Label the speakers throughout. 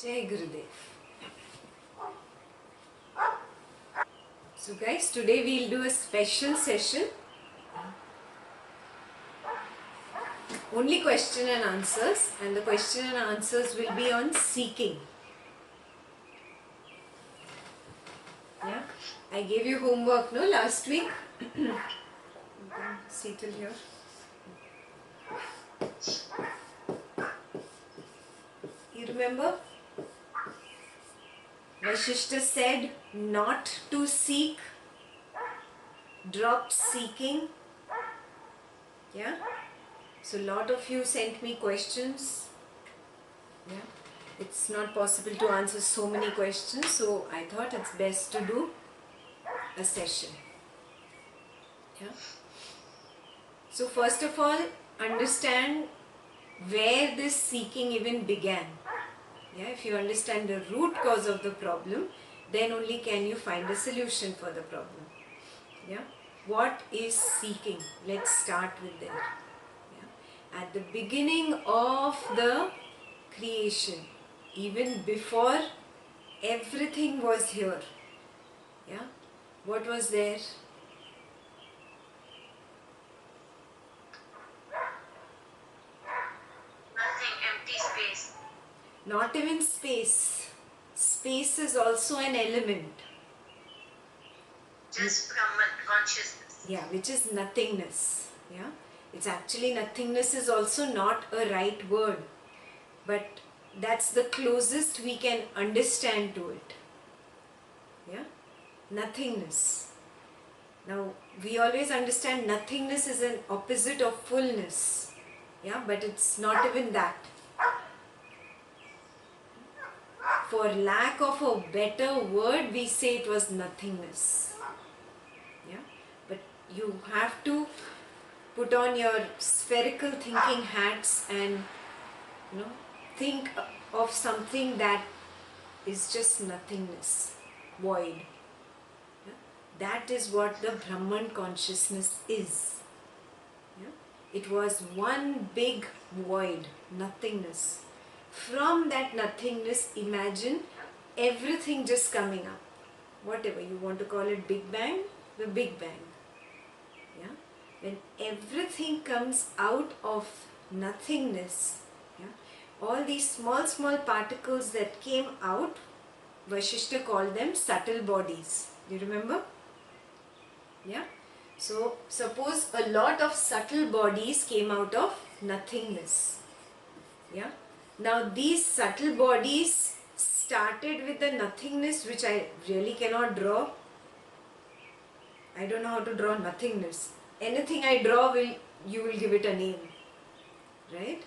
Speaker 1: Jai Gurudev. So guys, today we'll do a special session. Only question and answers, and the question and answers will be on seeking. Yeah, I gave you homework, no, last week? You can see till here. You remember? Vasistha said not to seek, drop seeking. Yeah? So lot of you sent me questions. Yeah? It's not possible to answer so many questions, so I thought it's best to do a session. Yeah? So first of all, understand where this seeking even began. Yeah? If you understand the root cause of the problem, then only can you find a solution for the problem. Yeah? What is seeking? Let's start with there. Yeah? At the beginning of the creation, even before everything was here, yeah, what was there?
Speaker 2: Nothing, empty space.
Speaker 1: Not even space. Space is also an element.
Speaker 2: Just Brahman, consciousness.
Speaker 1: Yeah, which is nothingness. Yeah, it's actually nothingness is also not a right word, but that's the closest we can understand to it. Yeah, nothingness. Now we always understand nothingness is an opposite of fullness. Yeah, but it's not even that. For lack of a better word, we say it was nothingness. Yeah, but you have to put on your spherical thinking hats and think of something that is just nothingness, void. Yeah? That is what the Brahman consciousness is. Yeah? It was one big void, nothingness. From that nothingness, imagine everything just coming up. Whatever you want to call it, Big Bang, the Big Bang. Yeah? When everything comes out of nothingness, yeah, all these small particles that came out, Vasistha called them subtle bodies. Do you remember? Yeah? So suppose a lot of subtle bodies came out of nothingness. Yeah? Now these subtle bodies started with the nothingness, which I really cannot draw. I don't know how to draw nothingness. Anything I draw, you will give it a name. Right?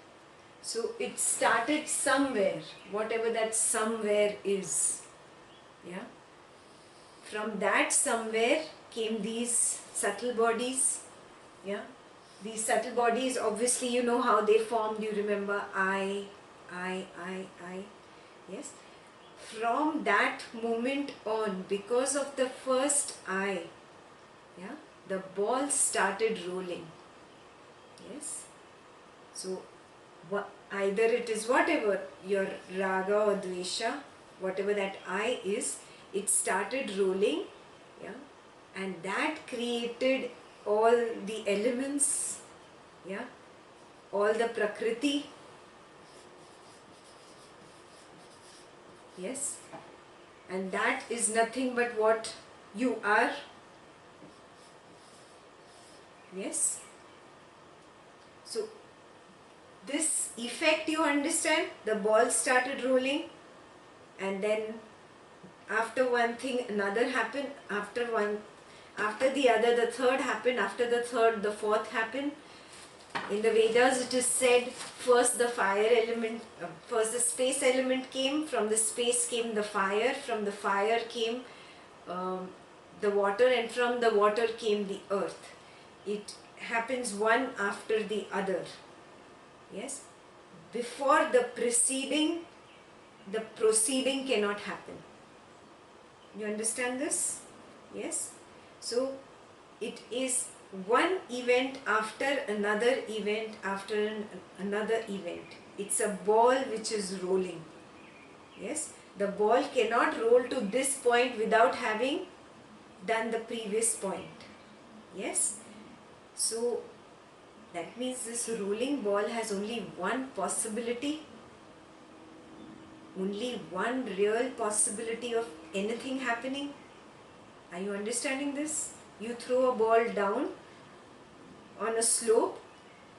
Speaker 1: So it started somewhere, whatever that somewhere is. Yeah? From that somewhere came these subtle bodies. Yeah? These subtle bodies, obviously you know how they formed. You remember I. Yes? From that moment on, because of the first I, yeah, the ball started rolling. Yes? So either it is whatever, your raga or dvesha, whatever that I is, it started rolling, yeah, and that created all the elements, yeah, all the prakriti. Yes, and that is nothing but what you are. Yes. So this effect, you understand, the ball started rolling, and then after one thing another happened, after the other the third happened, after the third the fourth happened. In the Vedas it is said, first the fire element, first the space element came, from the space came the fire, from the fire came the water, and from the water came the earth. It happens one after the other. Yes? Before the preceding, the proceeding cannot happen. You understand this? Yes? So it is one event after another event after another event. It's a ball which is rolling. Yes, the ball cannot roll to this point without having done the previous point. Yes, so that means this rolling ball has only one possibility, only one real possibility of anything happening. Are you understanding this? You throw a ball down on a slope,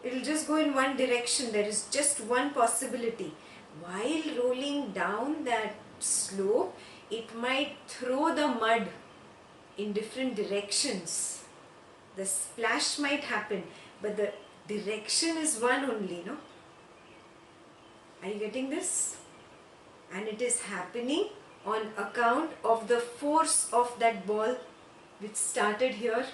Speaker 1: it will just go in one direction. There is just one possibility. While rolling down that slope, it might throw the mud in different directions. The splash might happen, but the direction is one only, no? Are you getting this? And it is happening on account of the force of that ball which started here.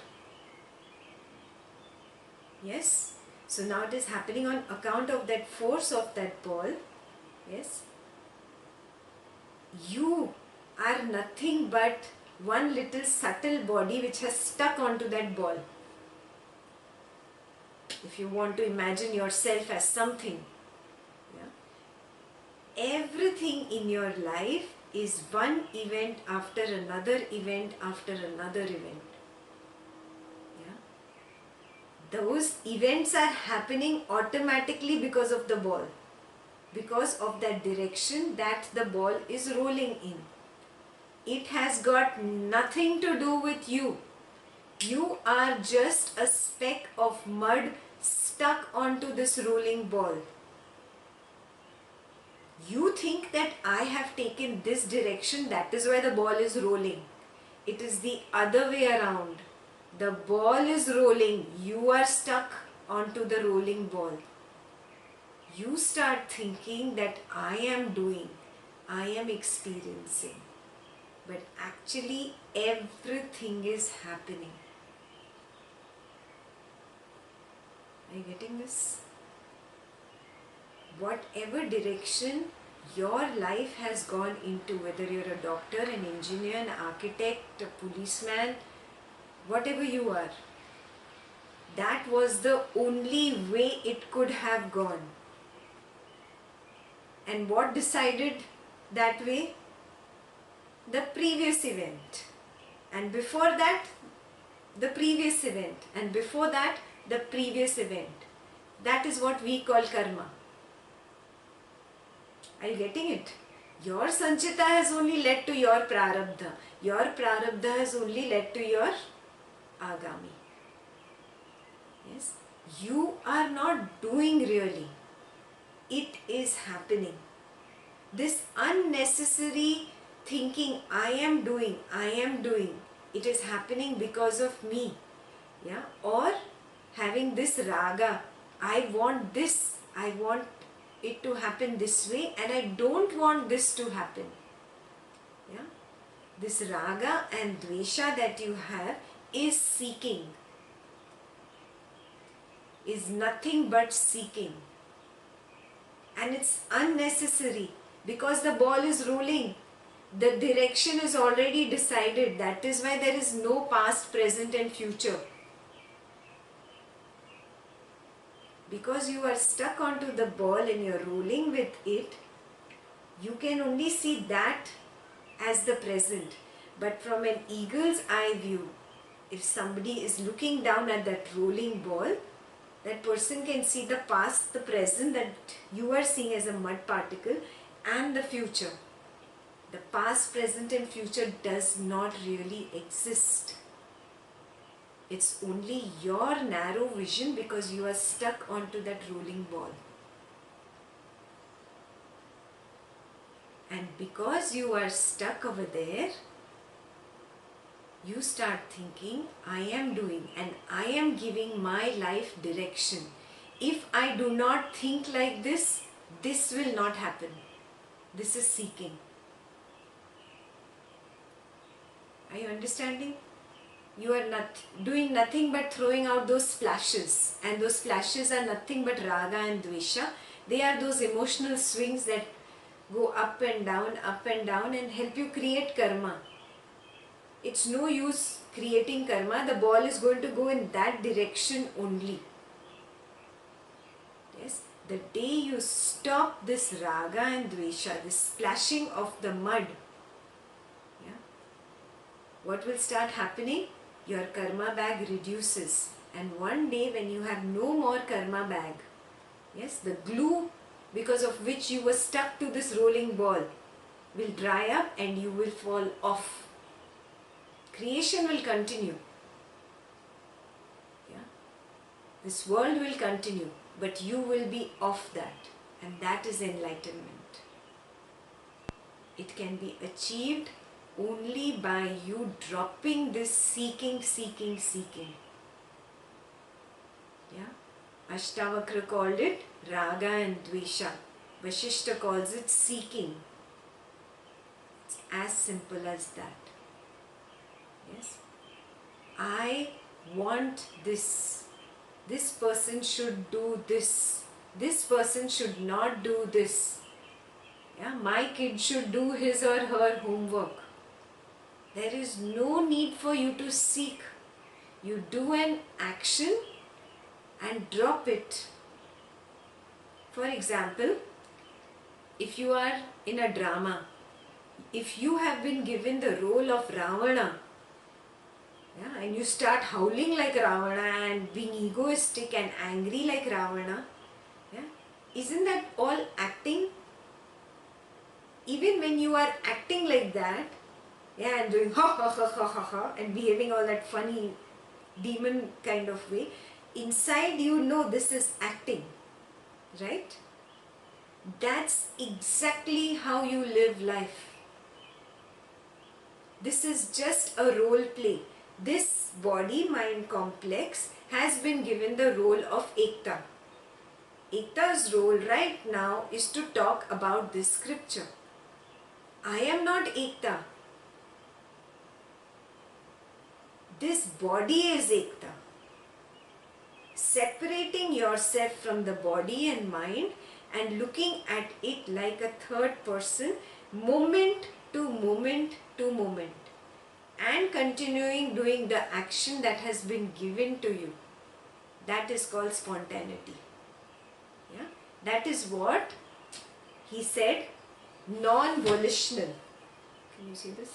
Speaker 1: Yes? So now it is happening on account of that force of that ball. Yes? You are nothing but one little subtle body which has stuck onto that ball. If you want to imagine yourself as something, yeah? Everything in your life is one event after another event after another event. Those events are happening automatically because of the ball, because of that direction that the ball is rolling in. It has got nothing to do with you. You are just a speck of mud stuck onto this rolling ball. You think that I have taken this direction, that is why the ball is rolling. It is the other way around. The ball is rolling, you are stuck onto the rolling ball. You start thinking that I am doing, I am experiencing. But actually everything is happening. Are you getting this? Whatever direction your life has gone into, whether you're a doctor, an engineer, an architect, a policeman, whatever you are, that was the only way it could have gone. And what decided that way? The previous event. And before that, the previous event. And before that, the previous event. That is what we call karma. Are you getting it? Your sanchita has only led to your prarabdha. Your prarabdha has only led to your agami. Yes, you are not doing really. It is happening. This unnecessary thinking, I am doing, it is happening because of me. Yeah, or having this raga, I want this, I want it to happen this way, and I don't want this to happen. Yeah, this raga and dvesha that you have is seeking, is nothing but seeking, and it's unnecessary because the ball is rolling. The direction is already decided. That is why there is no past, present and future. Because you are stuck onto the ball and you are rolling with it, you can only see that as the present. But from an eagle's eye view, if somebody is looking down at that rolling ball, that person can see the past, the present that you are seeing as a mud particle, and the future. The past, present and future does not really exist. It's only your narrow vision because you are stuck onto that rolling ball. And because you are stuck over there, you start thinking, I am doing and I am giving my life direction. If I do not think like this, this will not happen. This is seeking. Are you understanding? You are not doing nothing but throwing out those splashes, and those splashes are nothing but raga and dvesha. They are those emotional swings that go up and down and help you create karma. It's no use creating karma. The ball is going to go in that direction only. Yes, The day you stop this raga and dvesha, this splashing of the mud, yeah, what will start happening? Your karma bag reduces, and one day when you have no more karma bag, yes, the glue because of which you were stuck to this rolling ball will dry up and you will fall off. Creation will continue. Yeah? This world will continue, but you will be off that, and that is enlightenment. It can be achieved only by you dropping this seeking. Yeah? Ashtavakra called it raga and dvesha. Vasistha calls it seeking. It's as simple as that. Yes? I want this. This person should do this. This person should not do this. Yeah? My kid should do his or her homework. There is no need for you to seek. You do an action and drop it. For example, if you are in a drama, if you have been given the role of Ravana, yeah, and you start howling like Ravana and being egoistic and angry like Ravana, yeah, isn't that all acting? Even when you are acting like that, yeah, and doing ha ha ha ha ha ha and behaving all that funny demon kind of way, inside you know this is acting, right? That's exactly how you live life. This is just a role play. This body-mind complex has been given the role of Ekta. Ekta's role right now is to talk about this scripture. I am not Ekta. This body is Ekta. Separating yourself from the body and mind and looking at it like a third person, moment to moment to moment, and continuing doing the action that has been given to you. That is called spontaneity. Yeah? That is what he said, non-volitional. Can you see this?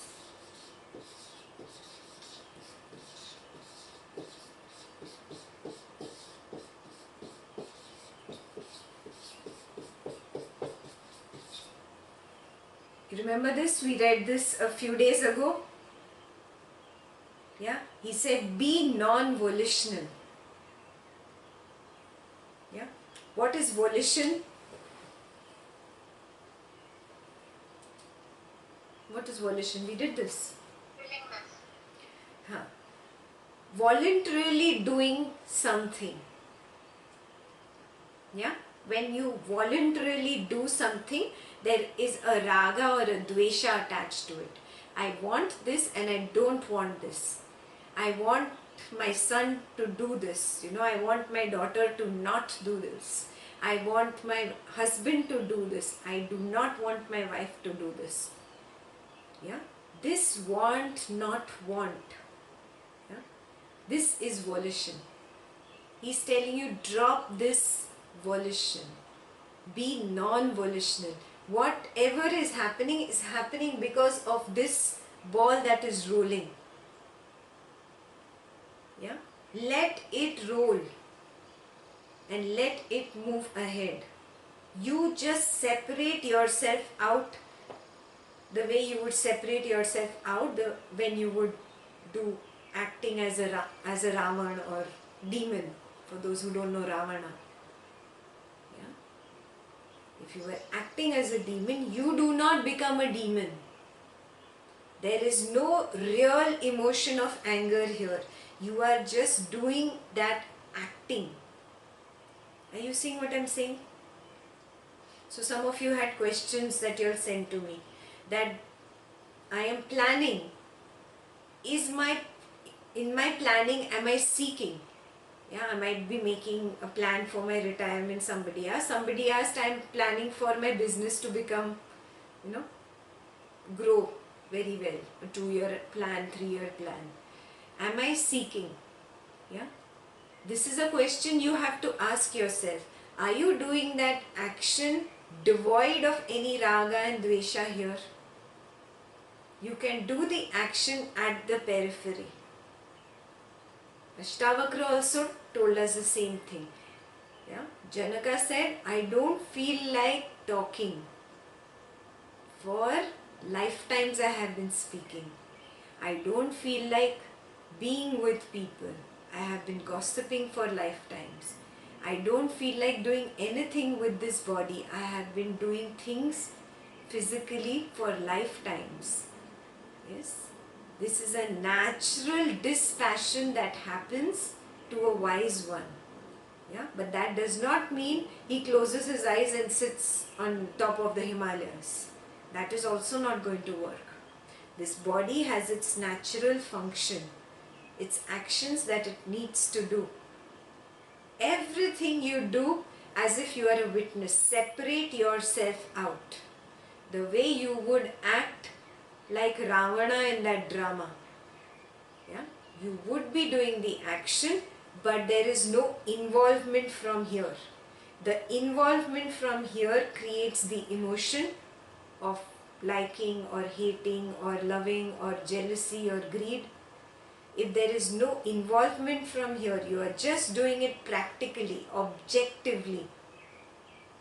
Speaker 1: You remember this? We read this a few days ago. Yeah? He said, be non-volitional. Yeah? What is volition? What is volition? We did this.
Speaker 2: Willingness.
Speaker 1: Huh. Voluntarily doing something. Yeah? When you voluntarily do something, there is a raga or a dvesha attached to it. I want this and I don't want this. I want my son to do this. I want my daughter to not do this. I want my husband to do this. I do not want my wife to do this. Yeah? This want, not want. Yeah? This is volition. He's telling you, drop this volition. Be non-volitional. Whatever is happening because of this ball that is rolling. Yeah? Let it roll and let it move ahead. You just separate yourself out the way you would separate yourself out when you would do acting as a Ravan or demon, for those who don't know Ravana. Yeah? If you were acting as a demon, you do not become a demon. There is no real emotion of anger here. You are just doing that acting. Are you seeing what I am saying? So some of you had questions that you all sent to me, that I am planning. In my planning, am I seeking? Yeah, I might be making a plan for my retirement. Somebody asked, I am planning for my business to become, grow very well. A 2-year plan, 3-year plan. Am I seeking? Yeah. This is a question you have to ask yourself. Are you doing that action devoid of any raga and dvesha here? You can do the action at the periphery. Ashtavakra also told us the same thing. Yeah? Janaka said, I don't feel like talking. For lifetimes I have been speaking. I don't feel like being with people. I have been gossiping for lifetimes. I don't feel like doing anything with this body. I have been doing things physically for lifetimes. Yes? This is a natural dispassion that happens to a wise one. Yeah? But that does not mean he closes his eyes and sits on top of the Himalayas. That is also not going to work. This body has its natural function, its actions that it needs to do. Everything you do as if you are a witness. Separate yourself out. The way you would act like Ravana in that drama. Yeah? You would be doing the action, but there is no involvement from here. The involvement from here creates the emotion of liking or hating or loving or jealousy or greed. If there is no involvement from here, you are just doing it practically, objectively,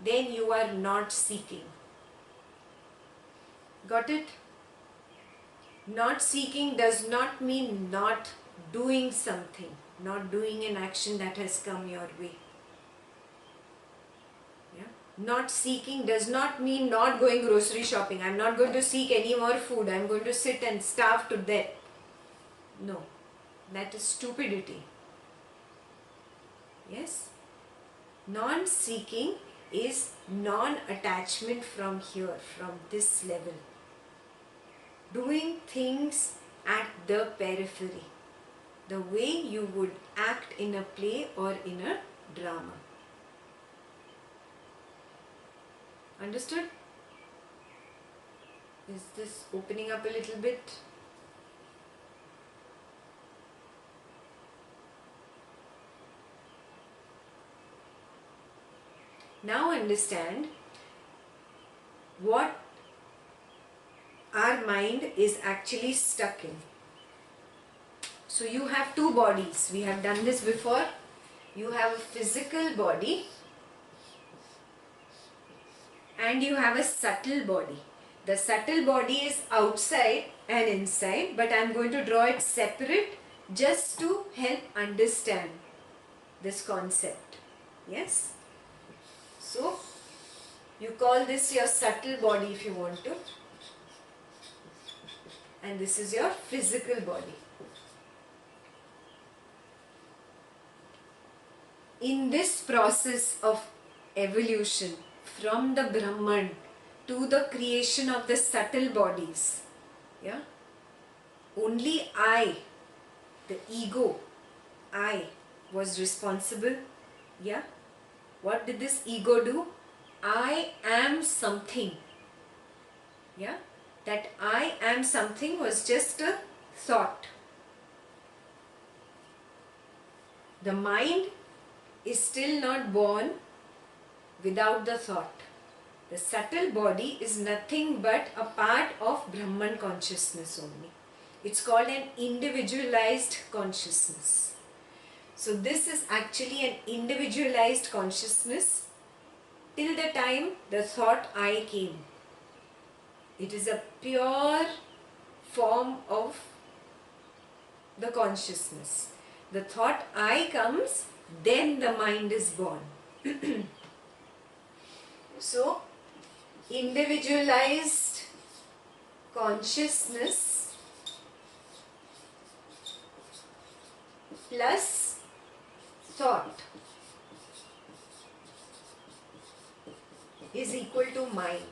Speaker 1: then you are not seeking. Got it? Not seeking does not mean not doing something, not doing an action that has come your way. Yeah? Not seeking does not mean not going grocery shopping. I'm not going to seek any more food. I'm going to sit and starve to death. No. That is stupidity. Yes? Non-seeking is non-attachment from here, from this level. Doing things at the periphery. The way you would act in a play or in a drama. Understood? Is this opening up a little bit? Now understand what our mind is actually stuck in. So you have two bodies. We have done this before. You have a physical body and you have a subtle body. The subtle body is outside and inside, but I am going to draw it separate just to help understand this concept. Yes? So, you call this your subtle body if you want to, and this is your physical body. In this process of evolution from the Brahman to the creation of the subtle bodies, yeah, only I, the ego, I was responsible. Yeah. What did this ego do? I am something. Yeah? That I am something was just a thought. The mind is still not born without the thought. The subtle body is nothing but a part of Brahman consciousness only. It's called an individualized consciousness. So this is actually an individualized consciousness till the time the thought I came. It is a pure form of the consciousness. The thought I comes, then the mind is born. So, individualized consciousness plus thought is equal to mind.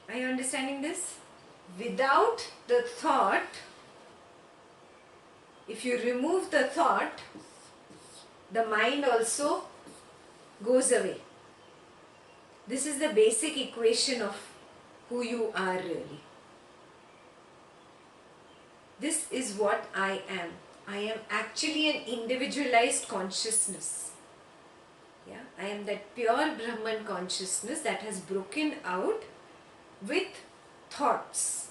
Speaker 1: Are you understanding this? Without the thought, if you remove the thought, the mind also goes away. This is the basic equation of who you are really. This is what I am. I am actually an individualized consciousness. Yeah, I am that pure Brahman consciousness that has broken out with thoughts.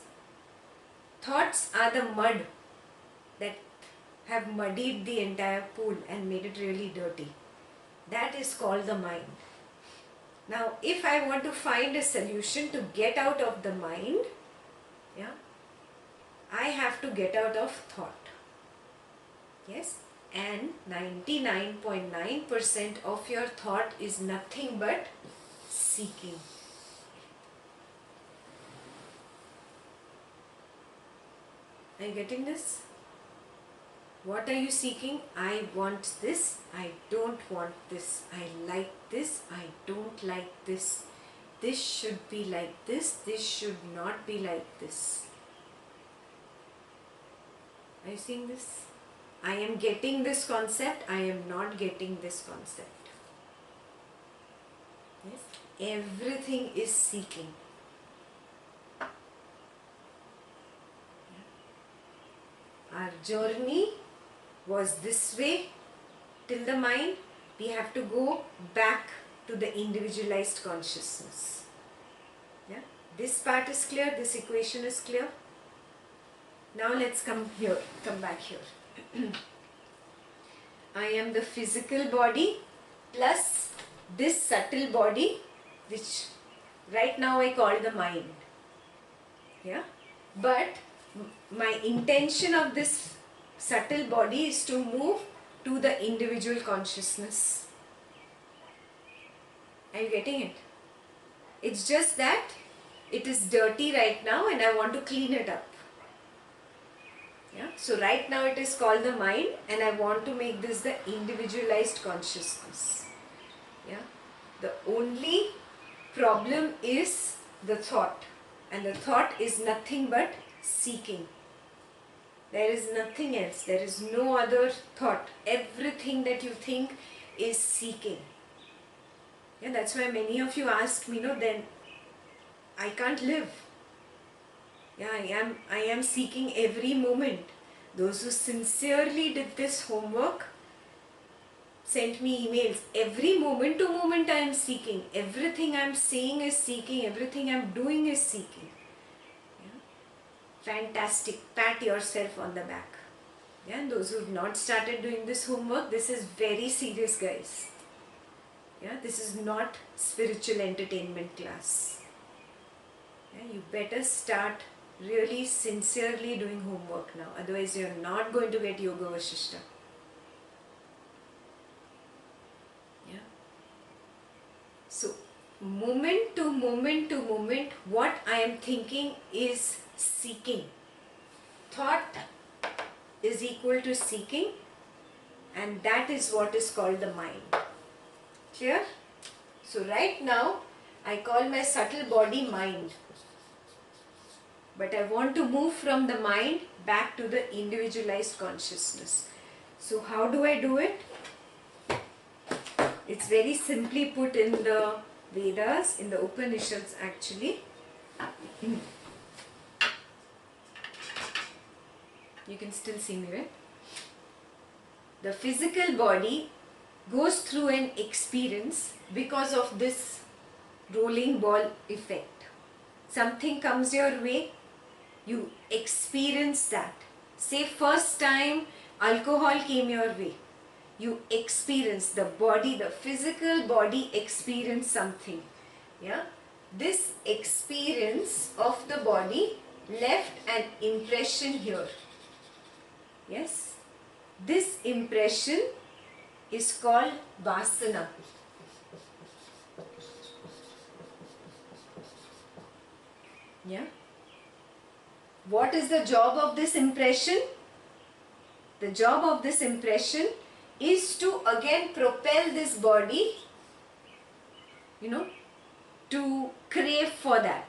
Speaker 1: Thoughts are the mud that have muddied the entire pool and made it really dirty. That is called the mind. Now, if I want to find a solution to get out of the mind, yeah, I have to get out of thought. Yes, and 99.9% of your thought is nothing but seeking. Are you getting this? What are you seeking? I want this, I don't want this, I like this, I don't like this. This should be like this should not be like this. Are you seeing this? I am getting this concept, I am not getting this concept. Yes? Everything is seeking. Our journey was this way till the mind. We have to go back to the individualized consciousness. Yeah? This part is clear, this equation is clear. Now let's come back here. I am the physical body plus this subtle body, which right now I call the mind. Yeah? But my intention of this subtle body is to move to the individual consciousness. Are you getting it? It's just that it is dirty right now and I want to clean it up. Yeah? So right now it is called the mind and I want to make this the individualized consciousness. Yeah? The only problem is the thought, and the thought is nothing but seeking. There is nothing else. There is no other thought. Everything that you think is seeking. Yeah, that's why many of you ask me, then I can't live. Yeah, I am seeking every moment. Those who sincerely did this homework sent me emails. Every moment to moment I am seeking. Everything I am saying is seeking. Everything I am doing is seeking. Yeah? Fantastic. Pat yourself on the back. Yeah? And those who have not started doing this homework, this is very serious, guys. Yeah? This is not spiritual entertainment class. Yeah? You better start really sincerely doing homework now. Otherwise you are not going to get Yoga Vasistha. Yeah. So moment to moment to moment, what I am thinking is seeking. Thought is equal to seeking, and that is what is called the mind. Clear? So right now I call my subtle body mind. But I want to move from the mind back to the individualized consciousness. So how do I do it? It's very simply put in the Vedas, in the Upanishads actually. You can still see me, right? The physical body goes through an experience because of this rolling ball effect. Something comes your way, you experience that. Say first time alcohol came your way. You experience the body, the physical body experience something. Yeah? This experience of the body left an impression here. Yes? This impression is called vasana. Yeah? What is the job of this impression? The job of this impression is to again propel this body, to crave for that,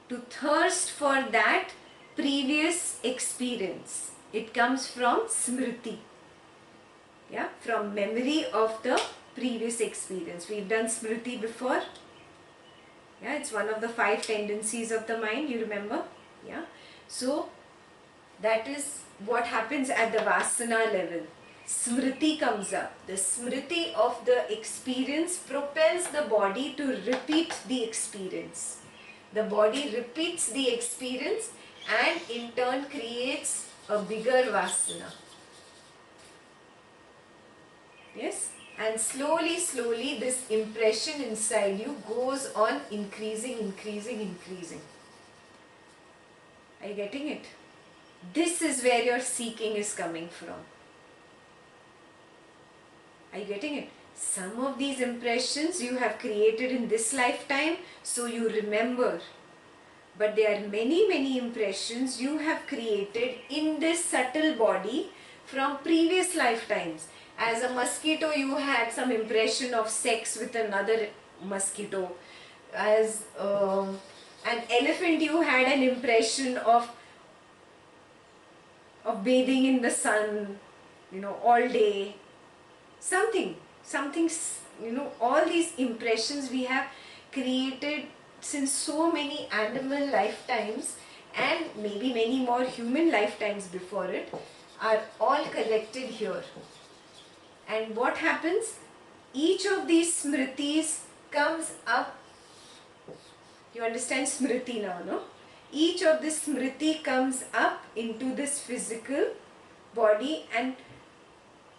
Speaker 1: to thirst for that previous experience. It comes from smriti, yeah, from memory of the previous experience. We've done smriti before. Yeah, it's one of the 5 tendencies of the mind, you remember? Yeah. So That is what happens at the Vasana level. Smriti comes up. The smriti of the experience propels the body to repeat the experience. The body repeats the experience and in turn creates a bigger Vasana. Yes? And slowly, slowly this impression inside you goes on increasing, increasing, increasing. Are you getting it? This is where your seeking is coming from. Are you getting it? Some of these impressions you have created in this lifetime, so you remember. But there are many, many impressions you have created in this subtle body from previous lifetimes. As a mosquito, you had some impression of sex with another mosquito. As an elephant, you had an impression of bathing in the sun, all day. Something, all these impressions we have created since so many animal lifetimes and maybe many more human lifetimes before it are all collected here. And what happens? Each of these smritis comes up. You understand smriti now, no? Each of this smriti comes up into this physical body and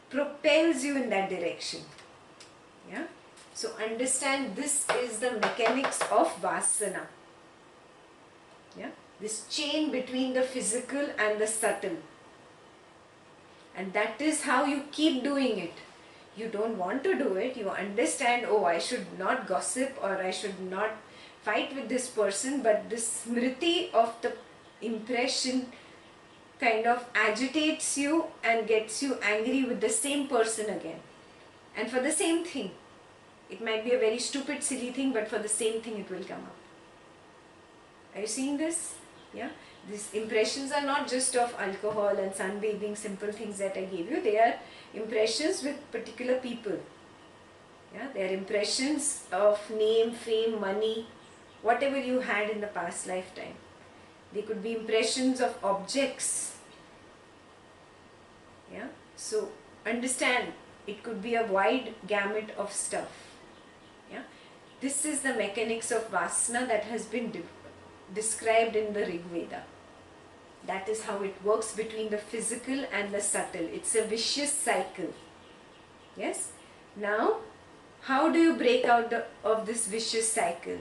Speaker 1: propels you in that direction. Yeah? So understand, this is the mechanics of Vasana. Yeah? This chain between the physical and the subtle. And that is how you keep doing it. You don't want to do it. You understand, oh, I should not gossip or I should not fight with this person. But this smriti of the impression kind of agitates you and gets you angry with the same person again. And for the same thing. It might be a very stupid, silly thing, but for the same thing it will come up. Are you seeing this? Yeah? These impressions are not just of alcohol and sunbathing, simple things that I gave you. They are impressions with particular people. Yeah? They are impressions of name, fame, money, whatever you had in the past lifetime. They could be impressions of objects. Yeah? So understand, it could be a wide gamut of stuff. Yeah? This is the mechanics of Vasana that has been described in the Rig Veda. That is how it works between the physical and the subtle. It's a vicious cycle. Yes? Now, how do you break out of this vicious cycle?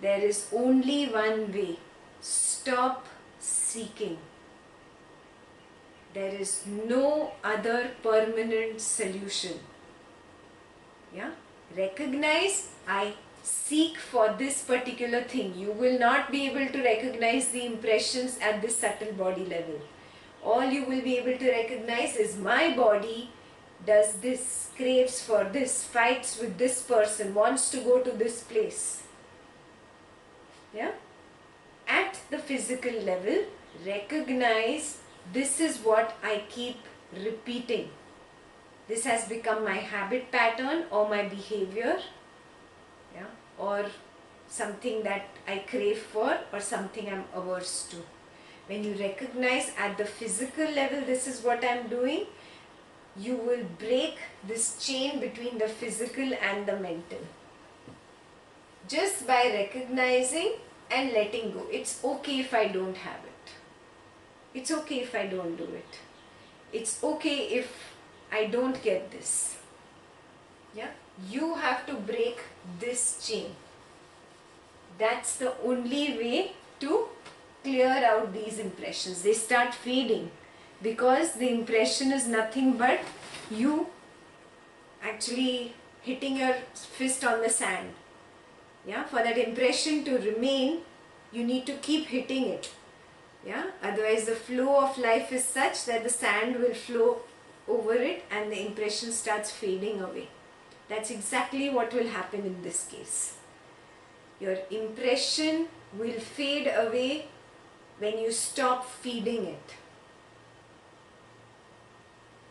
Speaker 1: There is only one way. Stop seeking. There is no other permanent solution. Yeah? Recognize, I seek for this particular thing. You will not be able to recognize the impressions at this subtle body level. All you will be able to recognize is my body does this, craves for this, fights with this person, wants to go to this place. Yeah? At the physical level, recognize this is what I keep repeating. This has become my habit pattern or my behavior. Yeah? Or something that I crave for or something I'm averse to. When you recognize at the physical level this is what I'm doing, you will break this chain between the physical and the mental. Just by recognizing and letting go. It's okay if I don't have it. It's okay if I don't do it. It's okay if I don't get this. Yeah? You have to break this chain. That's the only way to clear out these impressions. They start fading because the impression is nothing but you actually hitting your fist on the sand. Yeah? For that impression to remain, you need to keep hitting it. Yeah? Otherwise the flow of life is such that the sand will flow over it and the impression starts fading away. That's exactly what will happen in this case. Your impression will fade away when you stop feeding it.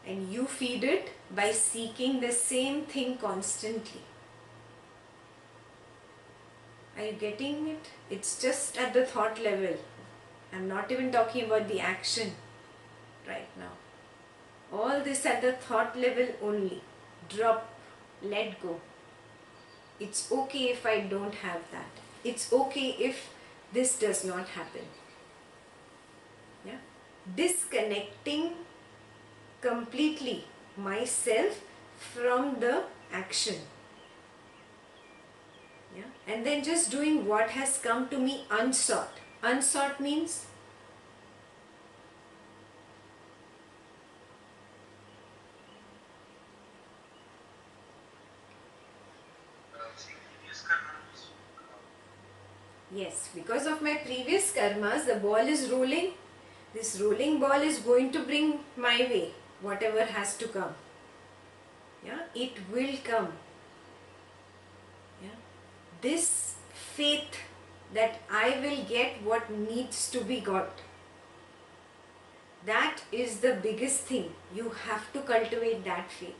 Speaker 1: And you feed it by seeking the same thing constantly. Are you getting it? It's just at the thought level. I'm not even talking about the action. right now. All this at the thought level only. Drop, let go. It's okay if I don't have that. It's okay if this does not happen. Yeah? Disconnecting completely myself from the action. Yeah? And then just doing what has come to me unsought. Unsought means yes, because of my previous karmas, the ball is rolling. This rolling ball is going to bring my way whatever has to come. Yeah, it will come. Yeah, this faith that I will get what needs to be got. That is the biggest thing. You have to cultivate that faith.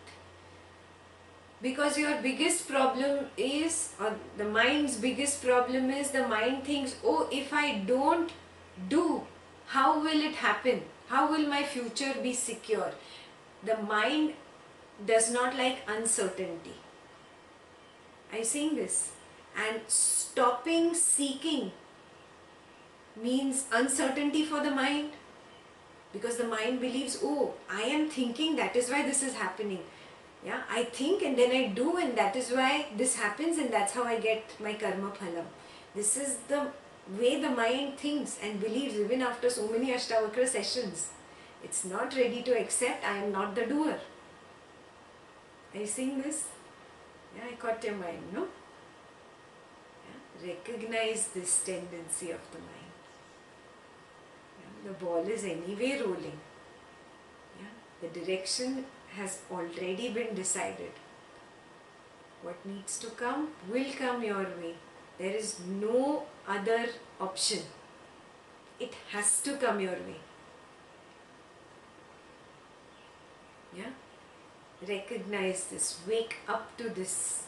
Speaker 1: Because your biggest problem is, or the mind's biggest problem is, the mind thinks, oh, if I don't do, how will it happen? How will my future be secure? The mind does not like uncertainty. Are you seeing this? And stopping seeking means uncertainty for the mind. Because the mind believes, oh, I am thinking, that is why this is happening. Yeah, I think and then I do, and that is why this happens, and that's how I get my karma phalam. This is the way the mind thinks and believes even after so many Ashtavakra sessions. It's not ready to accept I am not the doer. Are you seeing this? Yeah, I caught your mind, no? Yeah, recognize this tendency of the mind. Yeah, the ball is anyway rolling. Yeah, the direction has already been decided. What needs to come will come your way. There is no other option. It has to come your way. Yeah? Recognize this. Wake up to this.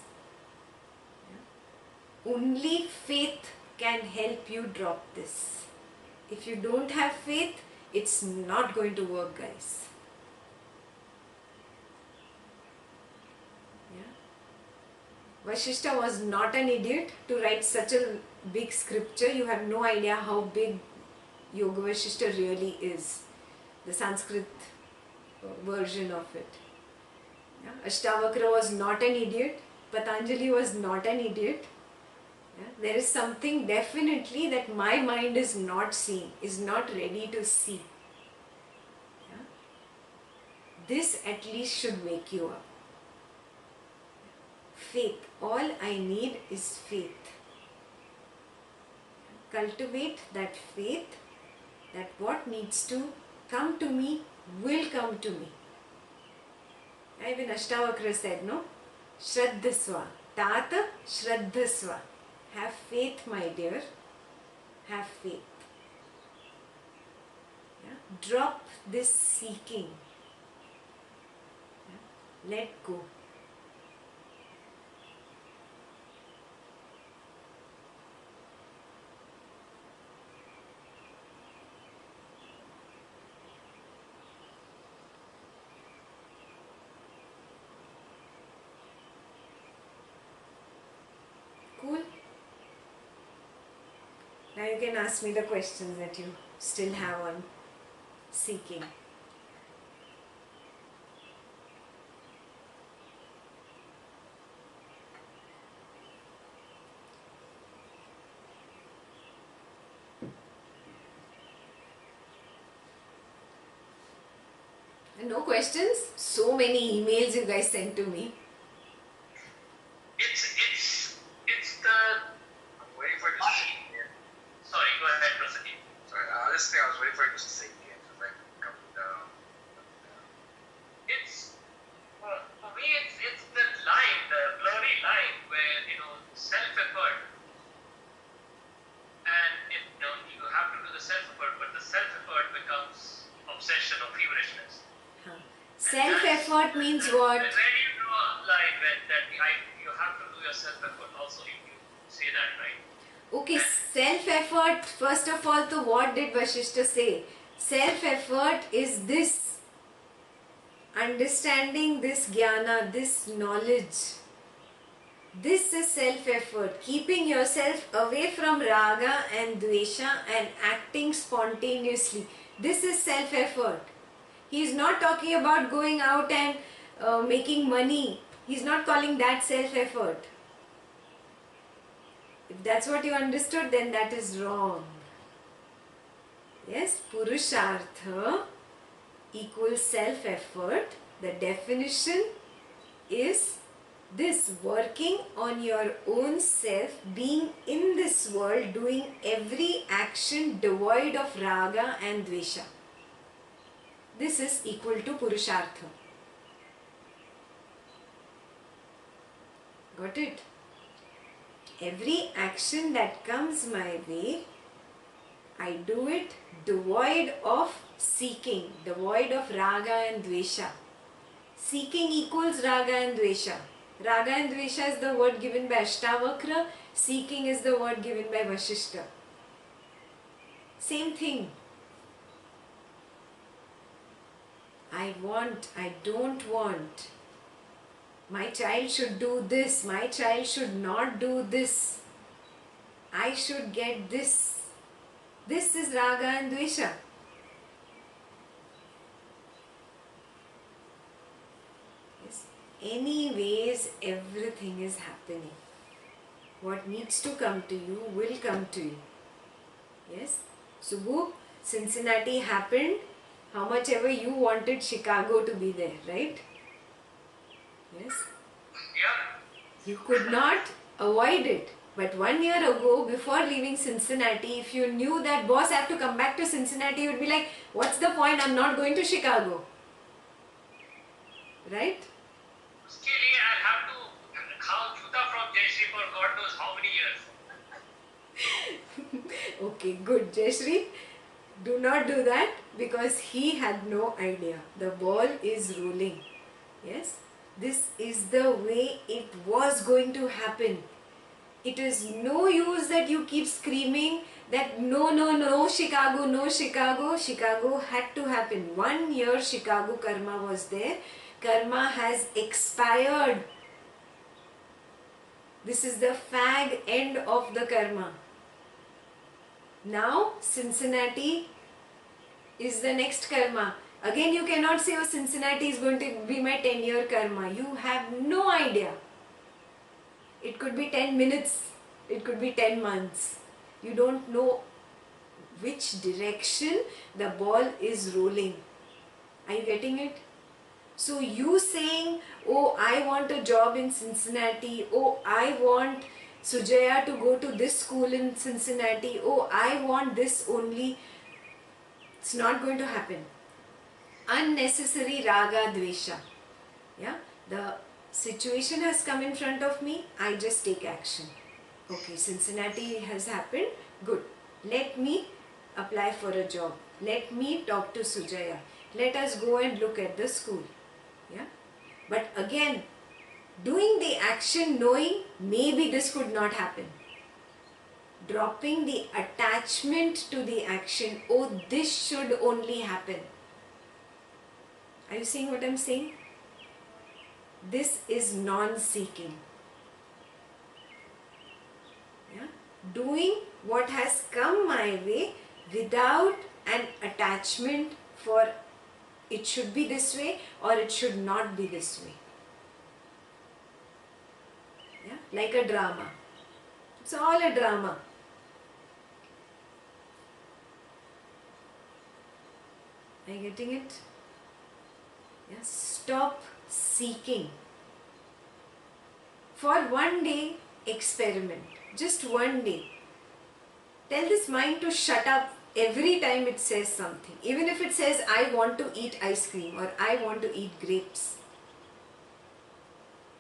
Speaker 1: Yeah? Only faith can help you drop this. If you don't have faith, it's not going to work, guys. Vasistha was not an idiot to write such a big scripture. You have no idea how big Yoga Vasistha really is. The Sanskrit version of it. Yeah? Ashtavakra was not an idiot. Patanjali was not an idiot. Yeah? There is something definitely that my mind is not seeing, is not ready to see. Yeah? This at least should wake you up. Faith. All I need is faith. Cultivate that faith that what needs to come to me will come to me. Even Ashtavakra said, no? Shraddhasva. Tata Shraddhasva. Have faith, my dear. Have faith. Yeah? Drop this seeking. Yeah? Let go. Cool? Now you can ask me the questions that you still have on seeking. And no questions? So many emails you guys sent to me.
Speaker 2: It's the. I'm waiting for it to say. Sorry, go ahead, Prasad. Sorry, this thing I was waiting for it to say. It's like come down. It's for me. It's the line, the blurry line where self-effort, and you have to do the self-effort, but the self-effort becomes obsession or feverishness.
Speaker 1: Self-effort means what?
Speaker 2: Where do you draw a line that you have to do your self-effort also, if you say that, right?
Speaker 1: Okay, self-effort, first of all, so what did Vasistha say? Self-effort is this, understanding this jnana, this knowledge. This is self-effort, keeping yourself away from raga and dvesha and acting spontaneously. This is self-effort. He is not talking about going out and making money. He is not calling that self-effort. If that's what you understood, then that is wrong. Yes, Purushartha equals self-effort. The definition is this: working on your own self, being in this world, doing every action devoid of raga and dvesha. This is equal to Purushartha. Got it? Every action that comes my way, I do it devoid of seeking, devoid of raga and dvesha. Seeking equals raga and dvesha. Raga and dvesha is the word given by Ashtavakra. Seeking is the word given by Vasistha. Same thing. I want, I don't want. My child should do this. My child should not do this. I should get this. This is raga and dvesha. Yes. Anyways, everything is happening. What needs to come to you will come to you. Yes. Subbu, Cincinnati happened. How much ever you wanted Chicago to be there, right? Yes.
Speaker 2: Yeah.
Speaker 1: You could not avoid it. But 1 year ago, before leaving Cincinnati, if you knew that boss had to come back to Cincinnati, you would be like, what's the point? I'm not going to Chicago. Right?
Speaker 2: Still, I'll have to khao juta from Jayashree for God knows how many years.
Speaker 1: Okay, good. Jayashree, do not do that because he had no idea. The ball is rolling. Yes? This is the way it was going to happen. It is no use that you keep screaming that no, no, no, Chicago, no, Chicago. Chicago had to happen. 1 year Chicago karma was there. Karma has expired. This is the fag end of the karma. Now Cincinnati is the next karma. Again, you cannot say, oh, Cincinnati is going to be my 10-year karma. You have no idea. It could be 10 minutes. It could be 10 months. You don't know which direction the ball is rolling. Are you getting it? So you saying, oh, I want a job in Cincinnati. Oh, I want Sujaya to go to this school in Cincinnati. Oh, I want this only. It's not going to happen. Unnecessary raga dvesha. Yeah, the situation has come in front of me. I just take action. Okay, Cincinnati has happened. Good. Let me apply for a job. Let me talk to Sujaya. Let us go and look at the school. Yeah. But again, doing the action knowing maybe this could not happen. Dropping the attachment to the action. Oh, this should only happen. Are you seeing what I'm saying? This is non-seeking. Yeah? Doing what has come my way without an attachment for it should be this way or it should not be this way. Yeah? Like a drama. It's all a drama. Are you getting it? Yeah? Stop seeking. For 1 day, experiment. Just 1 day. Tell this mind to shut up every time it says something. Even if it says, I want to eat ice cream or I want to eat grapes.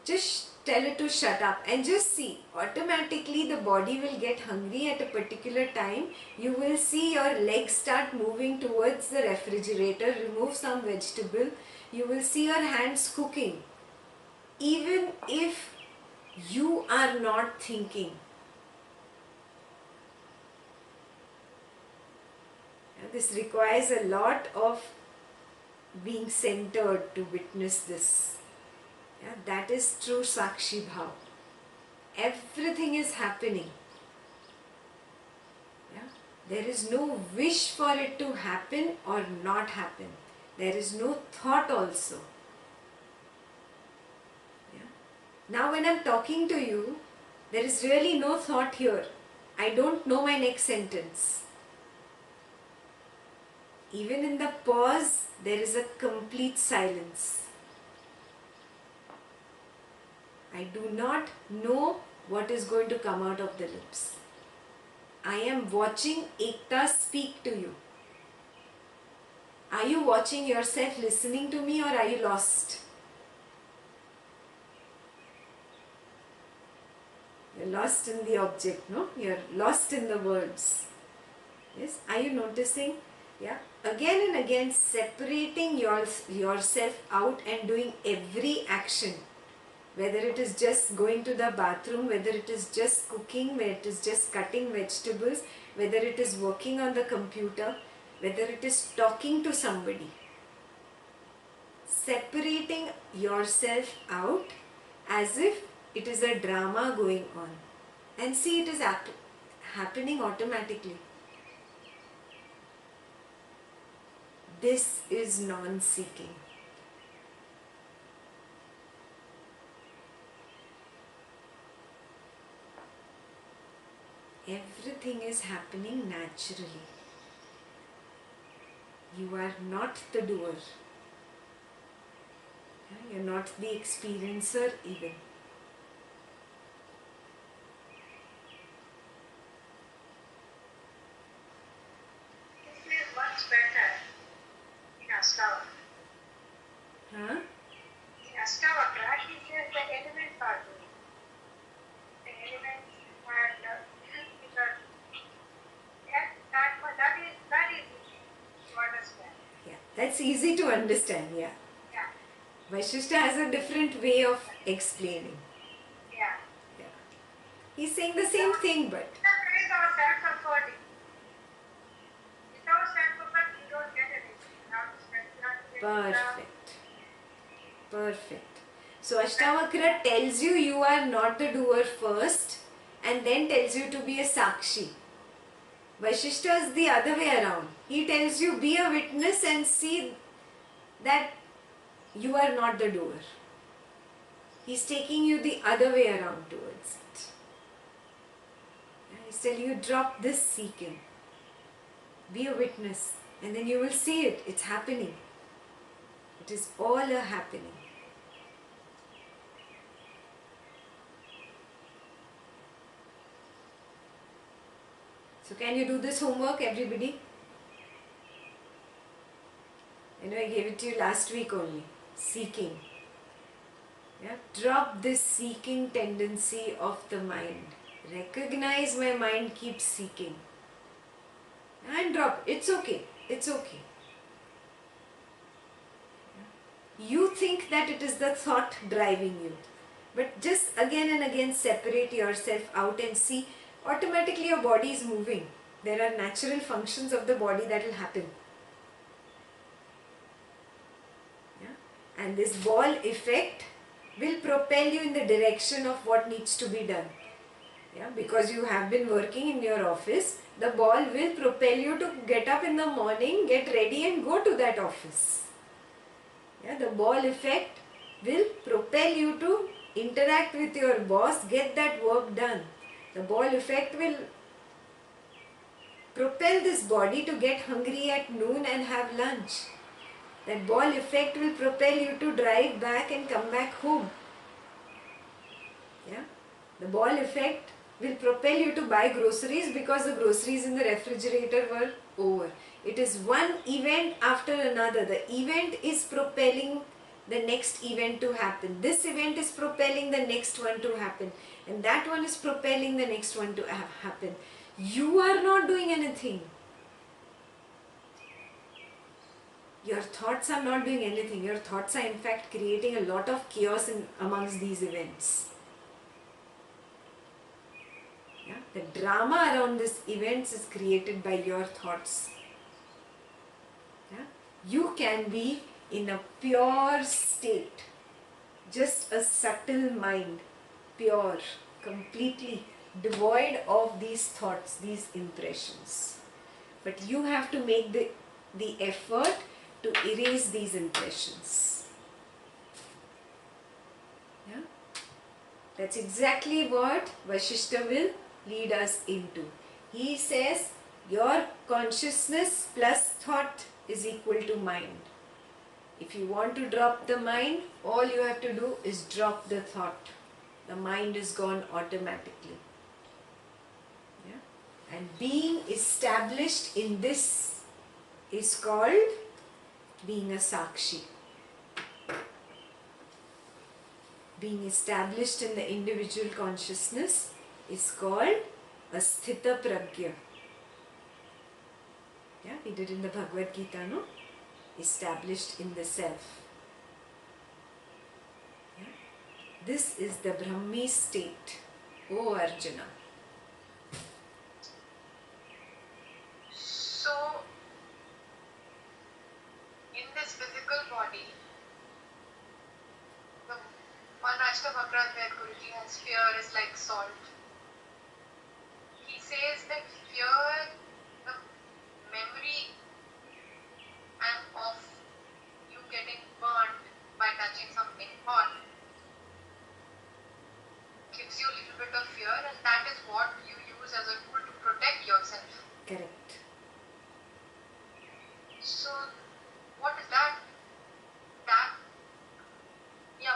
Speaker 1: Just tell it to shut up and just see. Automatically the body will get hungry at a particular time. You will see your legs start moving towards the refrigerator. Remove some vegetable. You will see your hands cooking. Even if you are not thinking. This requires a lot of being centered to witness this. Yeah, that is true Sakshi Bhav. Everything is happening. Yeah? There is no wish for it to happen or not happen. There is no thought also. Yeah? Now when I am talking to you, there is really no thought here. I don't know my next sentence. Even in the pause, there is a complete silence. I do not know what is going to come out of the lips. I am watching Ekta speak to you. Are you watching yourself listening to me, or are you lost? You're lost in the object, no? You're lost in the words. Yes? Are you noticing? Yeah. Again and again separating yourself out and doing every action. Whether it is just going to the bathroom, whether it is just cooking, whether it is just cutting vegetables, whether it is working on the computer, whether it is talking to somebody. Separating yourself out as if it is a drama going on. And see, it is happening automatically. This is non-seeking. Everything is happening naturally. You are not the doer. You are not the experiencer even.
Speaker 3: It is much better in Astava.
Speaker 1: Huh?
Speaker 3: In Astava, it is the elements are doing. The elements and because that is to understand.
Speaker 1: Yeah, that's easy to understand, yeah.
Speaker 3: Yeah,
Speaker 1: Vasistha has a different way of explaining.
Speaker 3: yeah.
Speaker 1: Yeah. He's saying the same thing, but
Speaker 3: That is our self-comforting. Without self-comfort, you don't get anything.
Speaker 1: perfect. Perfect. So Ashtavakra tells you are not the doer first and then tells you to be a Sakshi. Vasistha is the other way around. He tells you be a witness and see that you are not the doer. He's taking you the other way around towards it. He's telling you drop this seeking. Be a witness and then you will see it. It's happening. It is all a happening. So can you do this homework, everybody? I know I gave it to you last week only. Seeking. Yeah? Drop this seeking tendency of the mind. Recognize my mind keeps seeking. And drop. It's okay. It's okay. You think that it is the thought driving you. But just again and again separate yourself out and see. Automatically your body is moving. There are natural functions of the body that will happen. Yeah? And this ball effect will propel you in the direction of what needs to be done. Yeah? Because you have been working in your office, the ball will propel you to get up in the morning, get ready and go to that office. Yeah? The ball effect will propel you to interact with your boss, get that work done. The ball effect will propel this body to get hungry at noon and have lunch. That ball effect will propel you to drive back and come back home. Yeah? The ball effect will propel you to buy groceries because the groceries in the refrigerator were over. It is one event after another. The event is propelling the next event to happen. This event is propelling the next one to happen. And that one is propelling the next one to happen. You are not doing anything. Your thoughts are not doing anything. Your thoughts are in fact creating a lot of chaos amongst these events. Yeah? The drama around these events is created by your thoughts. you can be in a pure state, just a subtle mind, pure, completely devoid of these thoughts, these impressions. But you have to make the effort to erase these impressions. Yeah? That's exactly what Vasistha will lead us into. He says your consciousness plus thought is equal to mind. If you want to drop the mind, all you have to do is drop the thought. The mind is gone automatically. Yeah? And being established in this is called being a Sakshi. Being established in the individual consciousness is called a Sthita Pragya. Yeah, we did in the Bhagavad Gita, no? Established in the self. Yeah? This is the Brahmi state, O Arjuna.
Speaker 3: So, in this physical body, the one Ashtabhakra where Guruji has fear is like salt. He says that fear, the memory and of you getting burnt by touching something hot gives you a little bit of fear, and that is what you use as a tool to protect yourself.
Speaker 1: Correct.
Speaker 3: So, what is that?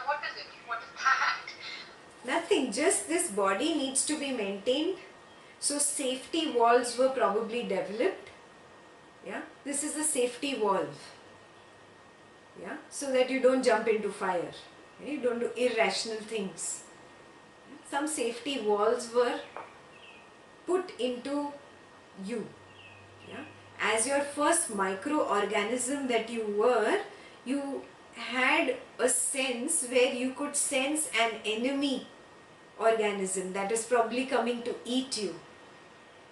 Speaker 3: What is it? What is that?
Speaker 1: Nothing, just this body needs to be maintained. So safety valves were probably developed. Yeah, this is a safety valve. Yeah, so that you don't jump into fire. Yeah? You don't do irrational things. Some safety valves were put into you. Yeah? As your first microorganism that you were, you had a sense where you could sense an enemy organism that is probably coming to eat you.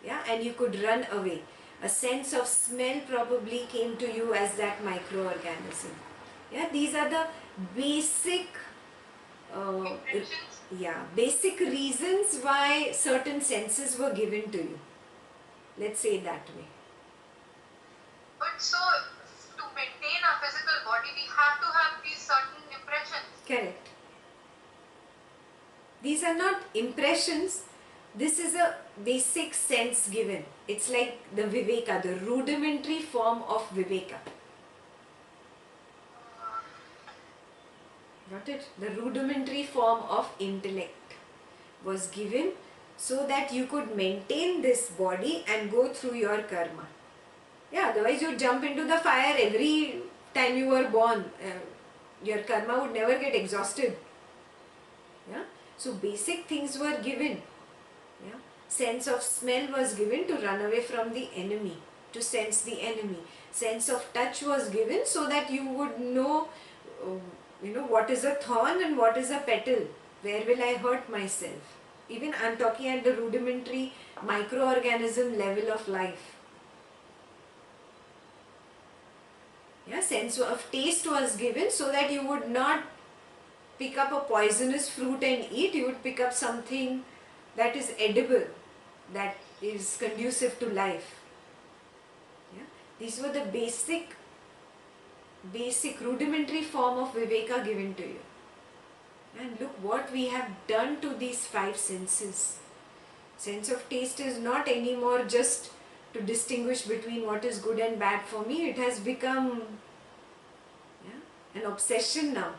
Speaker 1: Yeah, and you could run away. A sense of smell probably came to you as that microorganism. Yeah, these are the basic basic reasons why certain senses were given to you. Let's say it that way.
Speaker 3: But so, to maintain our physical body, we have to have these certain impressions.
Speaker 1: Correct. These are not impressions. This is a basic sense given. It's like the viveka, the rudimentary form of viveka. Got it? The rudimentary form of intellect was given so that you could maintain this body and go through your karma. Yeah, otherwise you jump into the fire every time you were born. Your karma would never get exhausted. Yeah? So basic things were given. Yeah? Sense of smell was given to run away from the enemy, to sense the enemy. Sense of touch was given so that you would know, what is a thorn and what is a petal. Where will I hurt myself? Even I am talking at the rudimentary microorganism level of life. Yeah, sense of taste was given so that you would not pick up a poisonous fruit and eat. You would pick up something that is edible, that is conducive to life. Yeah? These were the basic rudimentary form of viveka given to you. And look what we have done to these five senses. Sense of taste is not anymore just to distinguish between what is good and bad for me. It has become an obsession now.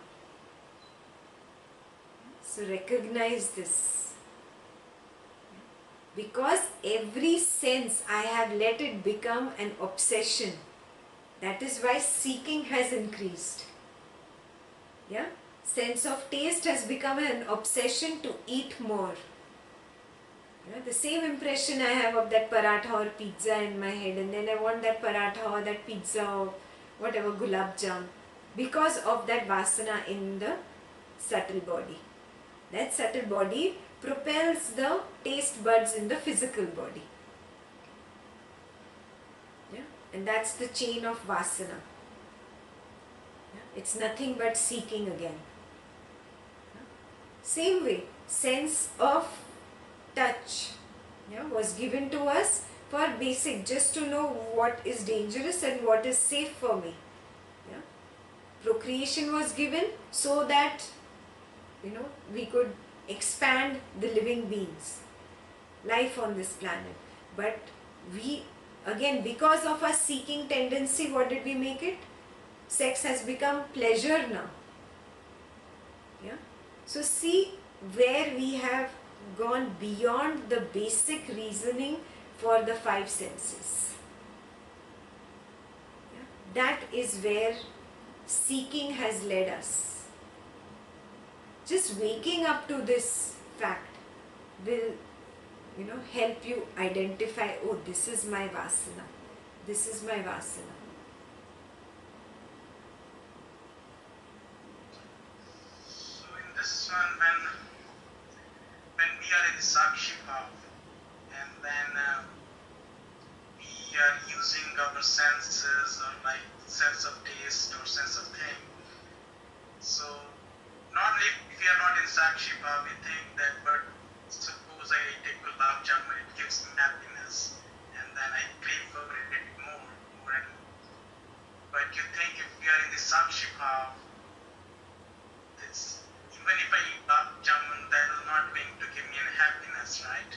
Speaker 1: So recognize this. Because every sense I have let it become an obsession. That is why seeking has increased. Yeah? Sense of taste has become an obsession to eat more. Yeah? The same impression I have of that paratha or pizza in my head, and then I want that paratha or that pizza or whatever, gulab jam, because of that vasana in the subtle body. That subtle body propels the taste buds in the physical body. Yeah? And that's the chain of vasana. It's nothing but seeking again. Same way, sense of touch was given to us for basic, just to know what is dangerous and what is safe for me. Yeah? Procreation was given so that we could expand the living beings, life on this planet. But we, again, because of our seeking tendency, what did we make it? Sex has become pleasure now. Yeah. So see where we have gone beyond the basic reasoning for the five senses. Yeah. That is where seeking has led us. Just waking up to this fact will help you identify, oh, this is my vasana. This is my vasana.
Speaker 2: So in this one, when we are in Sakshi Bhav, and then we are using our senses, or like sense of taste or sense of thing. So normally if we are not in Sakshi Bhav, we think that, but suppose I take gulab jamun, it gives me happiness, and then I crave for it more and more. But you think if we are in the Sakshi Bhav, even if I eat gulab jamun, that is not going to give me any happiness, right?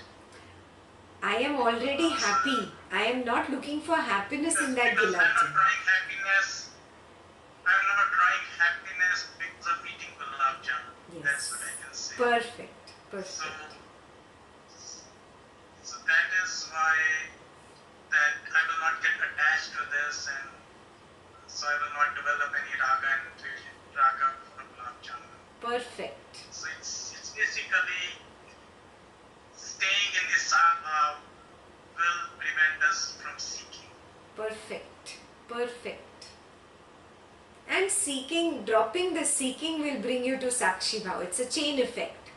Speaker 1: I am already happy. I am not looking for happiness in that
Speaker 2: because
Speaker 1: gulab jamun.
Speaker 2: I'm not trying happiness because of eating gulab jamun.
Speaker 1: Yes.
Speaker 2: That's what I can say.
Speaker 1: Perfect. Perfect.
Speaker 2: So that is why that I will not get attached to this, and so I will not develop any raga for gulab jamun.
Speaker 1: Perfect.
Speaker 2: So it's basically staying in the sadhana will prevent us from seeking.
Speaker 1: Perfect. Perfect. And seeking, dropping the seeking will bring you to Sakshi Bhav. It's a chain effect.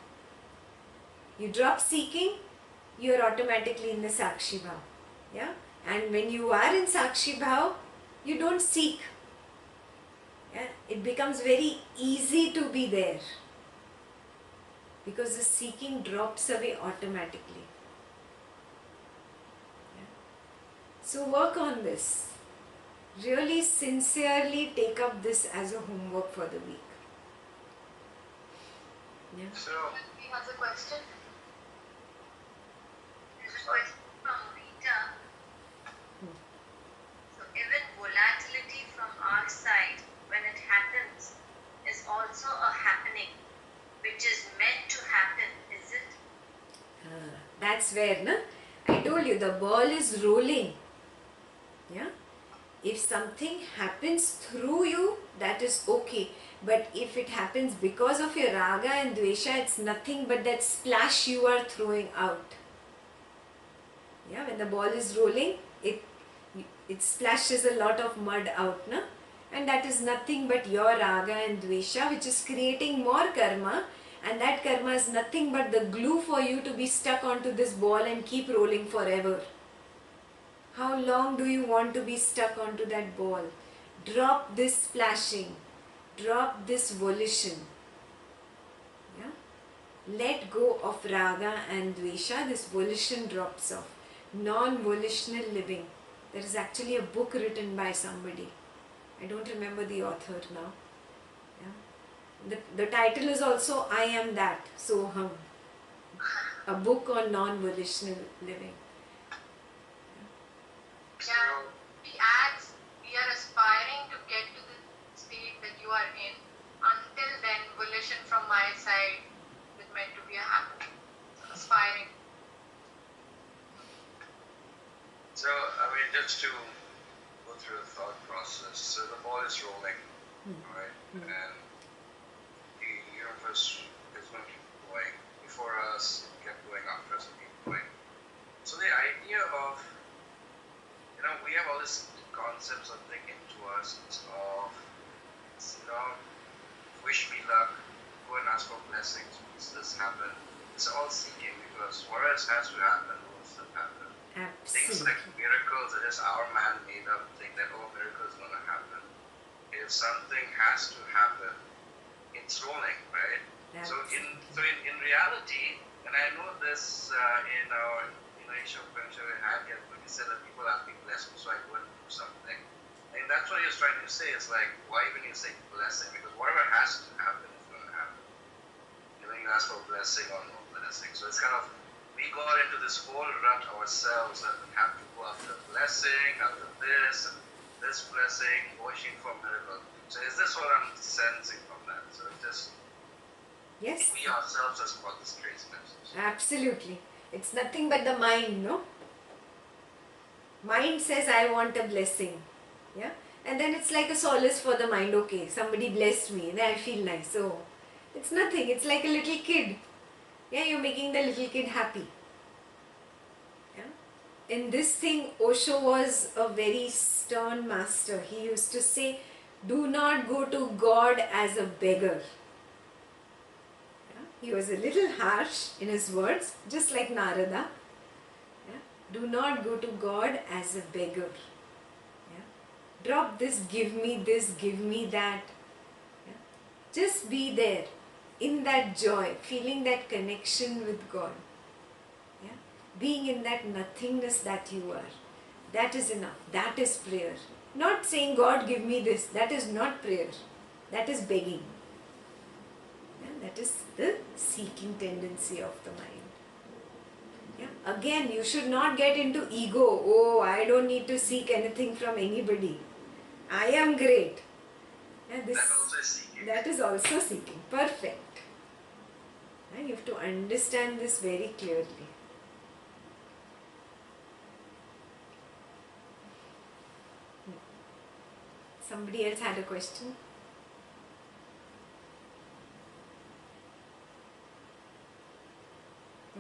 Speaker 1: You drop seeking, you are automatically in the Sakshi Bhav. Yeah? And when you are in Sakshi Bhav, you don't seek. Yeah? It becomes very easy to be there, because the seeking drops away automatically. Yeah? So work on this. Really sincerely take up this as a homework for the week. Yeah.
Speaker 2: So
Speaker 3: He has a question. There's a question from Rita. So even volatility from our side, when it happens, is also a happening, which is meant to happen, is it?
Speaker 1: That's where, no? I told you the ball is rolling. Yeah? If something happens through you, that is okay. But if it happens because of your raga and dvesha, it's nothing but that splash you are throwing out. Yeah, when the ball is rolling, it splashes a lot of mud out, no? And that is nothing but your raga and dvesha, which is creating more karma, and that karma is nothing but the glue for you to be stuck onto this ball and keep rolling forever. How long do you want to be stuck onto that ball? Drop this splashing. Drop this volition. Yeah? Let go of raga and dvesha. This volition drops off. Non-volitional living. There is actually a book written by somebody. I don't remember the author now. Yeah? The title is also I Am That, Soham. A book on non-volitional living.
Speaker 3: Yeah. He adds, we are aspiring to get to the state that you are in. Until then, volition from my side is meant to be a happening. So aspiring.
Speaker 2: So, I mean, just to go through the thought process. So the ball is rolling, right? And the universe is going to keep going. Before us, it kept going, after us, it kept going. So the idea of, we have all these concepts of thinking to us of, wish me luck, go and ask for blessings, once this happen. It's all seeking, because what else has to happen will still happen. Things
Speaker 1: Absolutely.
Speaker 2: like miracles, it is our man-made up thing that, oh, miracle is going to happen.
Speaker 4: if something has to happen, it's rolling, right?
Speaker 1: That's
Speaker 4: So in reality, and I know this in our Isha Upanishad we had here, when he said that people have been blessed, so I go and do something. I think that's what he was trying to say. It's like, why even you say blessing? Because whatever has to happen is going to happen. You ask for blessing or no blessing. So it's kind of, we got into this whole rut ourselves that we have to go after blessing, after this, and this blessing, wishing for miracle. So is this what I'm sensing from that? So it's just,
Speaker 1: yes,
Speaker 4: we ourselves has got this craziness.
Speaker 1: absolutely. It's nothing but the mind, no? Mind says, I want a blessing. Yeah? And then it's like a solace for the mind. Okay, somebody blessed me, then I feel nice. So, it's nothing. It's like a little kid. Yeah, you're making the little kid happy. Yeah? In this thing, Osho was a very stern master. He used to say, do not go to God as a beggar. Yeah? He was a little harsh in his words, just like Narada. Yeah? Do not go to God as a beggar. Yeah? Drop this, give me that. Yeah? Just be there in that joy, feeling that connection with God. Yeah? Being in that nothingness that you are. That is enough. That is prayer. Not saying, God, give me this. That is not prayer. That is begging. Yeah? That is the seeking tendency of the mind. Yeah? Again, you should not get into ego. Oh, I don't need to seek anything from anybody. I am great. Yeah,
Speaker 4: That also is seeking.
Speaker 1: that is also seeking. Perfect. Yeah, you have to understand this very clearly. Somebody else had a question?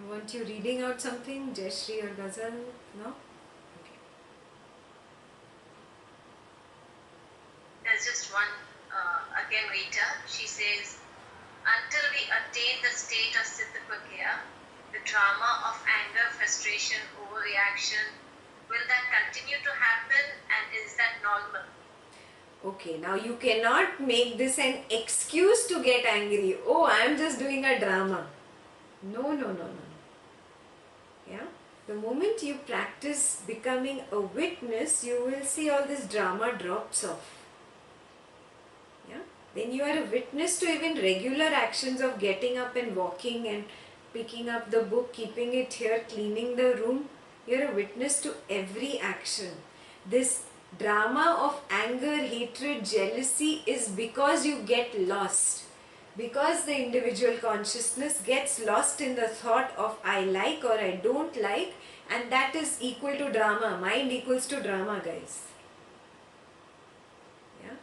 Speaker 1: Want you reading out something, Jayashree or Ghazal? No? Okay.
Speaker 3: There's just one, again, Rita. She says, until we attain the state of Siddhapakya, the drama of anger, frustration, overreaction, will that continue to happen, and is that normal?
Speaker 1: Okay, now you cannot make this an excuse to get angry. Oh, I am just doing a drama. No. Yeah? The moment you practice becoming a witness, you will see all this drama drops off. Yeah? Then you are a witness to even regular actions of getting up and walking and picking up the book, keeping it here, cleaning the room. You are a witness to every action. This drama of anger, hatred, jealousy is because you get lost. Because the individual consciousness gets lost in the thought of I like or I don't like, and that is equal to drama. Mind equals to drama, guys. Yeah?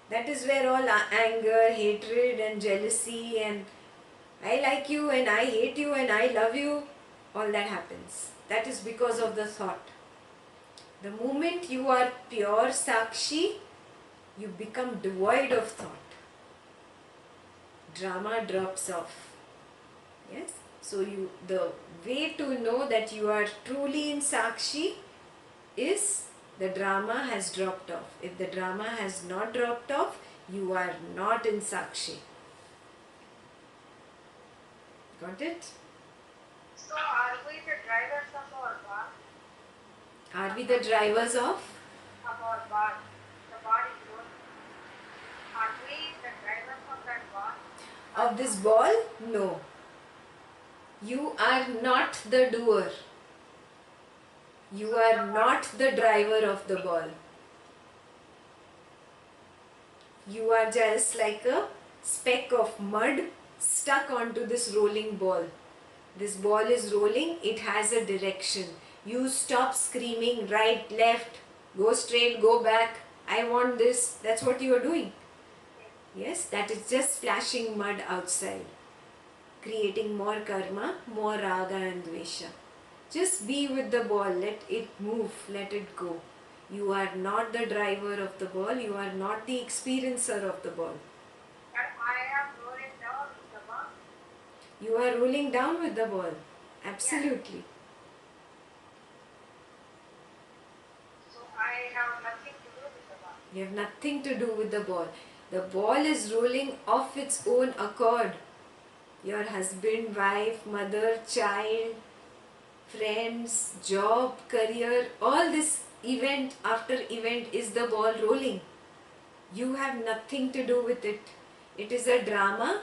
Speaker 1: That is where all anger, hatred and jealousy and I like you and I hate you and I love you, all that happens. That is because of the thought. The moment you are pure Sakshi, you become devoid of thought. Drama drops off. Yes? So the way to know that you are truly in Sakshi is the drama has dropped off. If the drama has not dropped off, you are not in Sakshi. Got it?
Speaker 3: So are we the drivers of our body?
Speaker 1: Are we the drivers of?
Speaker 3: Of our body, the body growth. Are we the drivers of that body?
Speaker 1: Of this ball? No. You are not the doer. You are not the driver of the ball. You are just like a speck of mud stuck onto this rolling ball. This ball is rolling, it has a direction. You stop screaming right, left, go straight, go back, I want this. That's what you are doing. Yes, that is just splashing mud outside, creating more karma, more raga and dvesha. Just be with the ball, let it move, let it go. You are not the driver of the ball, you are not the experiencer of the ball.
Speaker 3: And I am rolling down with the ball.
Speaker 1: You are rolling down with the ball. Absolutely.
Speaker 3: So I have nothing to do with the ball.
Speaker 1: You have nothing to do with the ball. The ball is rolling of its own accord. Your husband, wife, mother, child, friends, job, career, all this event after event is the ball rolling. You have nothing to do with it. It is a drama.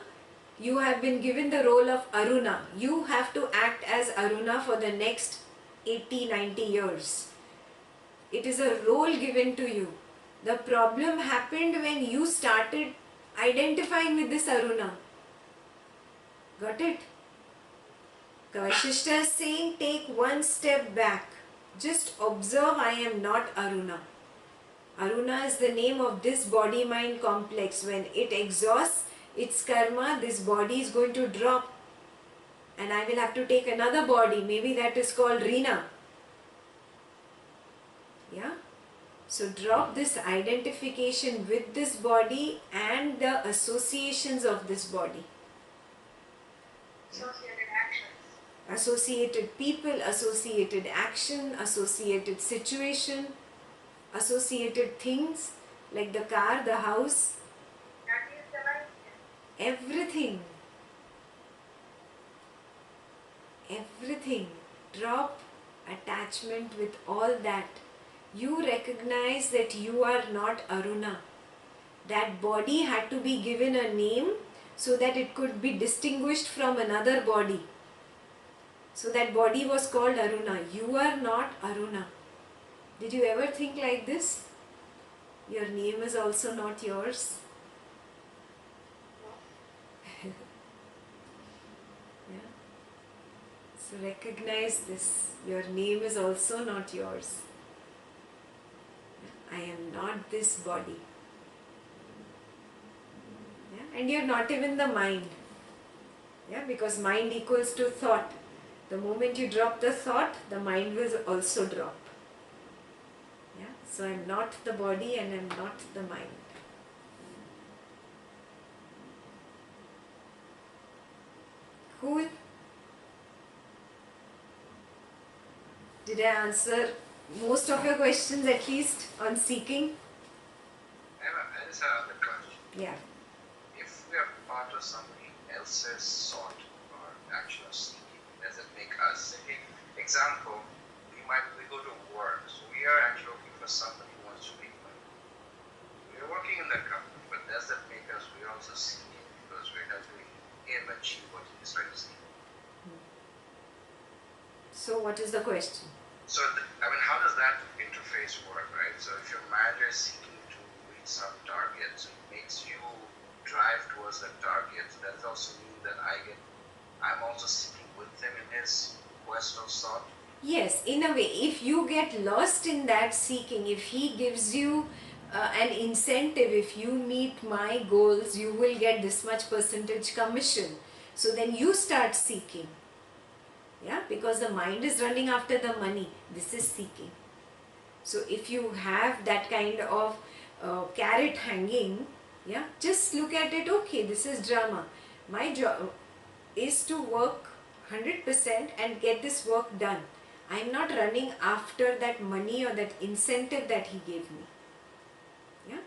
Speaker 1: You have been given the role of Aruna. You have to act as Aruna for the next 80, 90 years. It is a role given to you. The problem happened when you started identifying with this Aruna. Got it? Vasistha is saying, take one step back. Just observe, I am not Aruna. Aruna is the name of this body-mind complex. When it exhausts its karma, this body is going to drop. And I will have to take another body. Maybe that is called Reena. Yeah? So drop this identification with this body and the associations of this body.
Speaker 3: Associated actions.
Speaker 1: Associated people, associated action, associated situation, associated things like the car, the house,
Speaker 3: That is the life.
Speaker 1: everything. Everything. Drop attachment with all that. You recognize that you are not Aruna. That body had to be given a name so that it could be distinguished from another body. So that body was called Aruna. You are not Aruna. Did you ever think like this? Your name is also not yours. Yeah. So recognize this. Your name is also not yours. I am not this body. Yeah? And you're not even the mind. Yeah? Because mind equals to thought. The moment you drop the thought, the mind will also drop. Yeah? So I'm not the body and I'm not the mind. Cool? Did I answer most of your questions at least on seeking?
Speaker 4: I just have another question.
Speaker 1: Yeah.
Speaker 4: If we are part of somebody else's thought or action of seeking, does it make us seeking? Example, we go to work, so we are actually looking for somebody who wants to make money. We are working in that company, but does that make us, we are also seeking because we're helping him achieve what he's trying to see?
Speaker 1: So what is the question?
Speaker 4: So, how does that interface work, right? So, if your manager is seeking to reach some target, so it makes you drive towards that target, so does it also mean that I'm also seeking with him in his quest of thought?
Speaker 1: Yes, in a way, if you get lost in that seeking, if he gives you an incentive, if you meet my goals, you will get this much percentage commission. So then you start seeking. Yeah, because the mind is running after the money. This is seeking. So if you have that kind of carrot hanging, yeah, just look at it. Okay, this is drama. My job is to work 100% and get this work done. I am not running after that money or that incentive that he gave me. Yeah,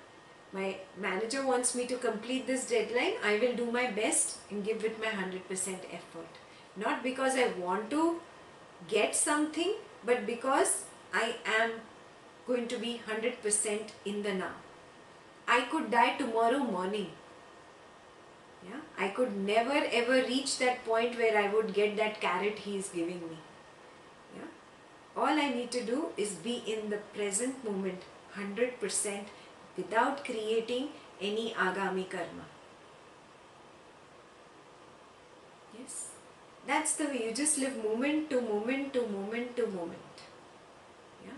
Speaker 1: my manager wants me to complete this deadline. I will do my best and give it my 100% effort. Not because I want to get something, but because I am going to be 100% in the now. I could die tomorrow morning. Yeah? I could never ever reach that point where I would get that carrot he is giving me. Yeah? All I need to do is be in the present moment 100% without creating any agami karma. Yes? That's the way you just live moment to moment to moment to moment. Yeah?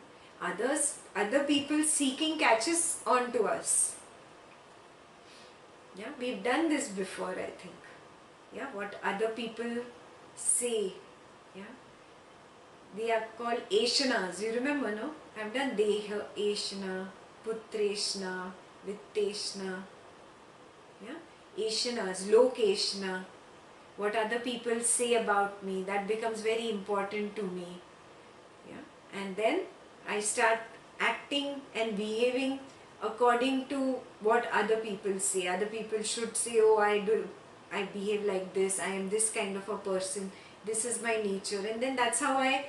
Speaker 1: Other people seeking catches on to us. Yeah, we've done this before, I think. Yeah, what other people say. Yeah, they are called Eshanas. You remember, no? I've done Deha, Eshana, Putreshna, Vitteshna. Yeah, Eshanas, Lokeshna. What other people say about me, that becomes very important to me. Yeah? And then I start acting and behaving according to what other people say. Other people should say, oh, I behave like this, I am this kind of a person, this is my nature, and then that's how I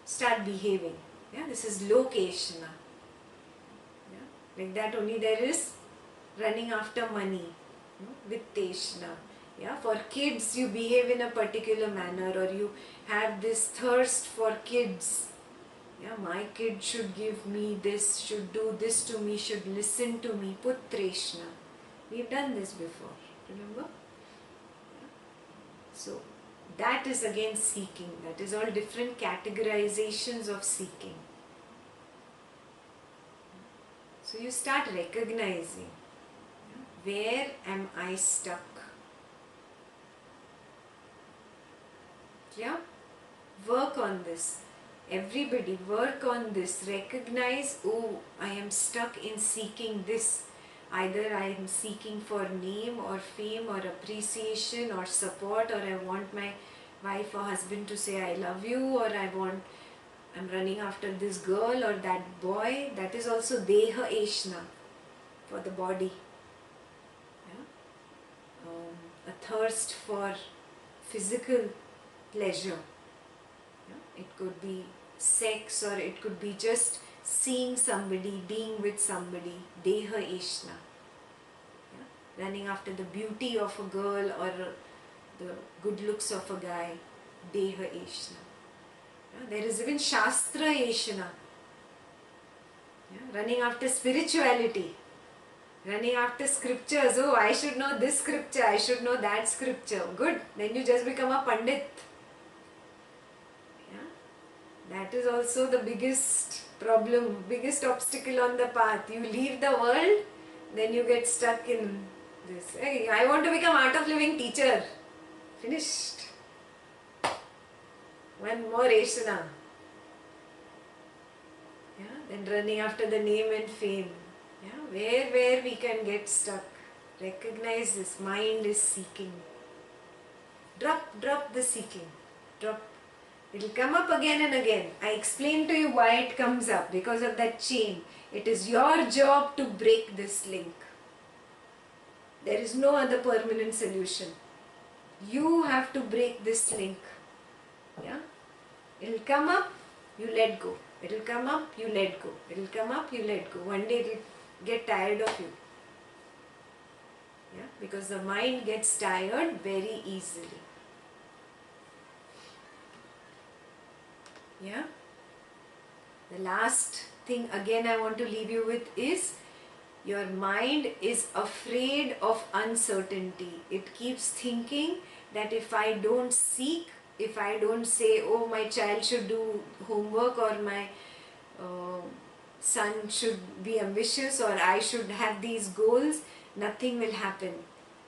Speaker 1: start behaving. Yeah, this is lokeshna. Yeah, like that only there is running after money, with teshna. Yeah, for kids you behave in a particular manner, or you have this thirst for kids. Yeah, my kid should give me this, should do this to me, should listen to me. Putreshna. We've done this before, remember? Yeah. So that is again seeking. That is all different categorizations of seeking. So you start recognizing, where am I stuck? Yeah? Work on this. Everybody work on this. Recognize, oh, I am stuck in seeking this. Either I am seeking for name or fame or appreciation or support, or I want my wife or husband to say I love you, or I'm running after this girl or that boy. That is also deha eshna, for the body. Yeah? A thirst for physical pleasure. Yeah? It could be sex, or it could be just seeing somebody, being with somebody. Deha eshna. Yeah? Running after the beauty of a girl or the good looks of a guy. Deha eshna. Yeah? There is even shastra eshna. Yeah? Running after spirituality. Running after scriptures. Oh, I should know this scripture, I should know that scripture. Good. Then you just become a pandit. That is also the biggest problem, biggest obstacle on the path. You leave the world, then you get stuck in this. Hey, I want to become art of living teacher. Finished. One more asana. Yeah, then running after the name and fame. Yeah, where we can get stuck. Recognize this. Mind is seeking. Drop the seeking. Drop. It will come up again and again. I explained to you why it comes up, because of that chain. It is your job to break this link. There is no other permanent solution. You have to break this link. Yeah? It will come up, you let go. It will come up, you let go. It will come up, you let go. One day it will get tired of you. Yeah? Because the mind gets tired very easily. Yeah. The last thing again I want to leave you with is, your mind is afraid of uncertainty. It keeps thinking that if I don't seek, if I don't say, oh, my child should do homework, or my son should be ambitious, or I should have these goals, nothing will happen.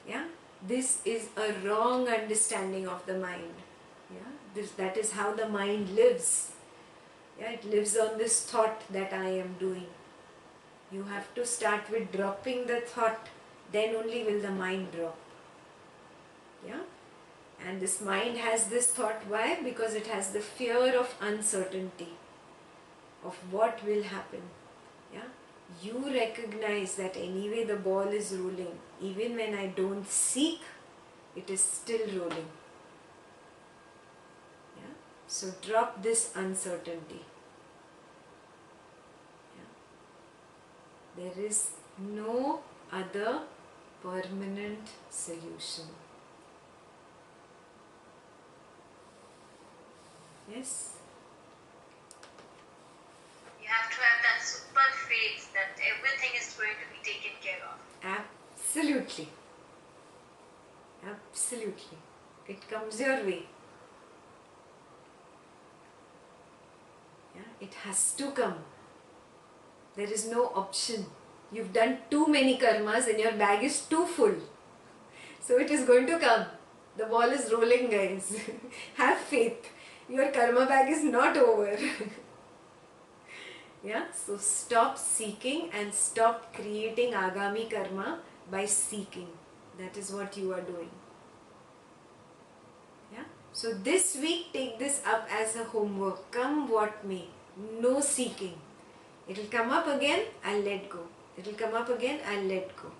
Speaker 1: Yeah. This is a wrong understanding of the mind. Yeah, that is how the mind lives. Yeah, it lives on this thought that I am doing. You have to start with dropping the thought, then only will the mind drop. Yeah, and this mind has this thought. Why? Because it has the fear of uncertainty, of what will happen. Yeah, you recognize that anyway the ball is rolling. Even when I don't seek, it is still rolling. So drop this uncertainty. Yeah. There is no other permanent solution. Yes?
Speaker 3: You have to have that super faith that everything is going to be taken care of.
Speaker 1: Absolutely. Absolutely. It comes your way. It has to come. There is no option. You've done too many karmas and your bag is too full. So it is going to come. The ball is rolling, guys. Have faith. Your karma bag is not over. Yeah. So stop seeking and stop creating agami karma by seeking. That is what you are doing. Yeah. So this week, take this up as a homework. Come what may. No seeking. It will come up again, I'll let go. It'll come up again, I'll let go.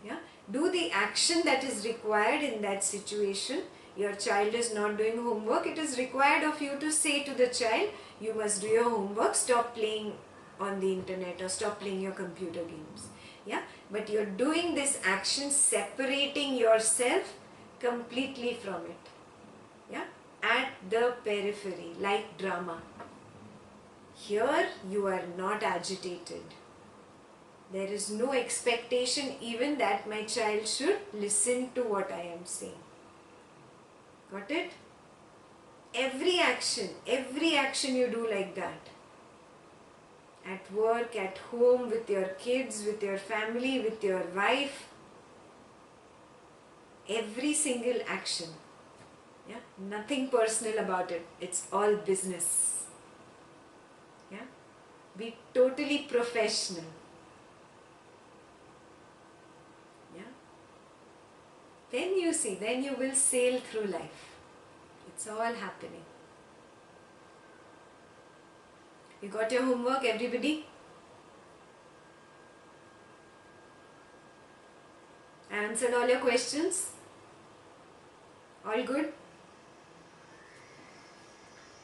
Speaker 1: Yeah, do the action that is required in that situation. Your child is not doing homework, it is required of you to say to the child, you must do your homework, stop playing on the internet or stop playing your computer games. Yeah, but you're doing this action separating yourself completely from it. Yeah, at the periphery, like drama. Here you are not agitated. There is no expectation even that my child should listen to what I am saying. Got it? Every action you do like that. At work, at home, with your kids, with your family, with your wife. Every single action. Yeah? Nothing personal about it. It's all business. Yeah? Be totally professional. Then you see, then you will sail through life. It's all happening. You got your homework, everybody? I answered all your questions? All good?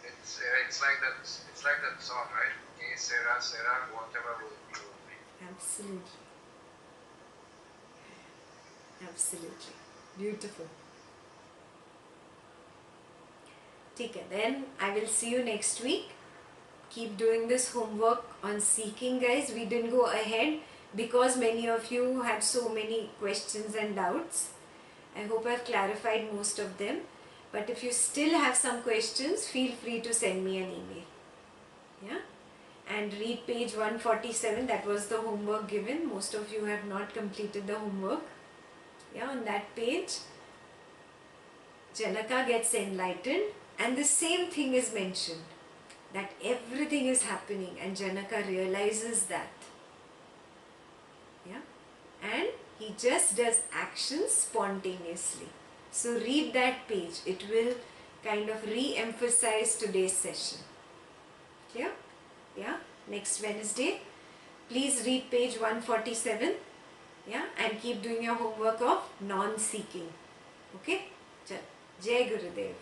Speaker 4: It's like that song, right? Que sera, sera, whatever will be, will be.
Speaker 1: Absolutely. Absolutely. Beautiful. Okay, then I will see you next week. Keep doing this homework on seeking, guys. We didn't go ahead because many of you had so many questions and doubts. I hope I've clarified most of them. But if you still have some questions, feel free to send me an email. Yeah? And read page 147. That was the homework given. Most of you have not completed the homework. Yeah, on that page, Janaka gets enlightened and the same thing is mentioned, that everything is happening and Janaka realizes that. Yeah, and he just does actions spontaneously. So read that page, it will kind of re-emphasize today's session. Clear? Yeah, next Wednesday, please read page 147. Yeah, and keep doing your homework of non-seeking. Okay? Jai Gurudev.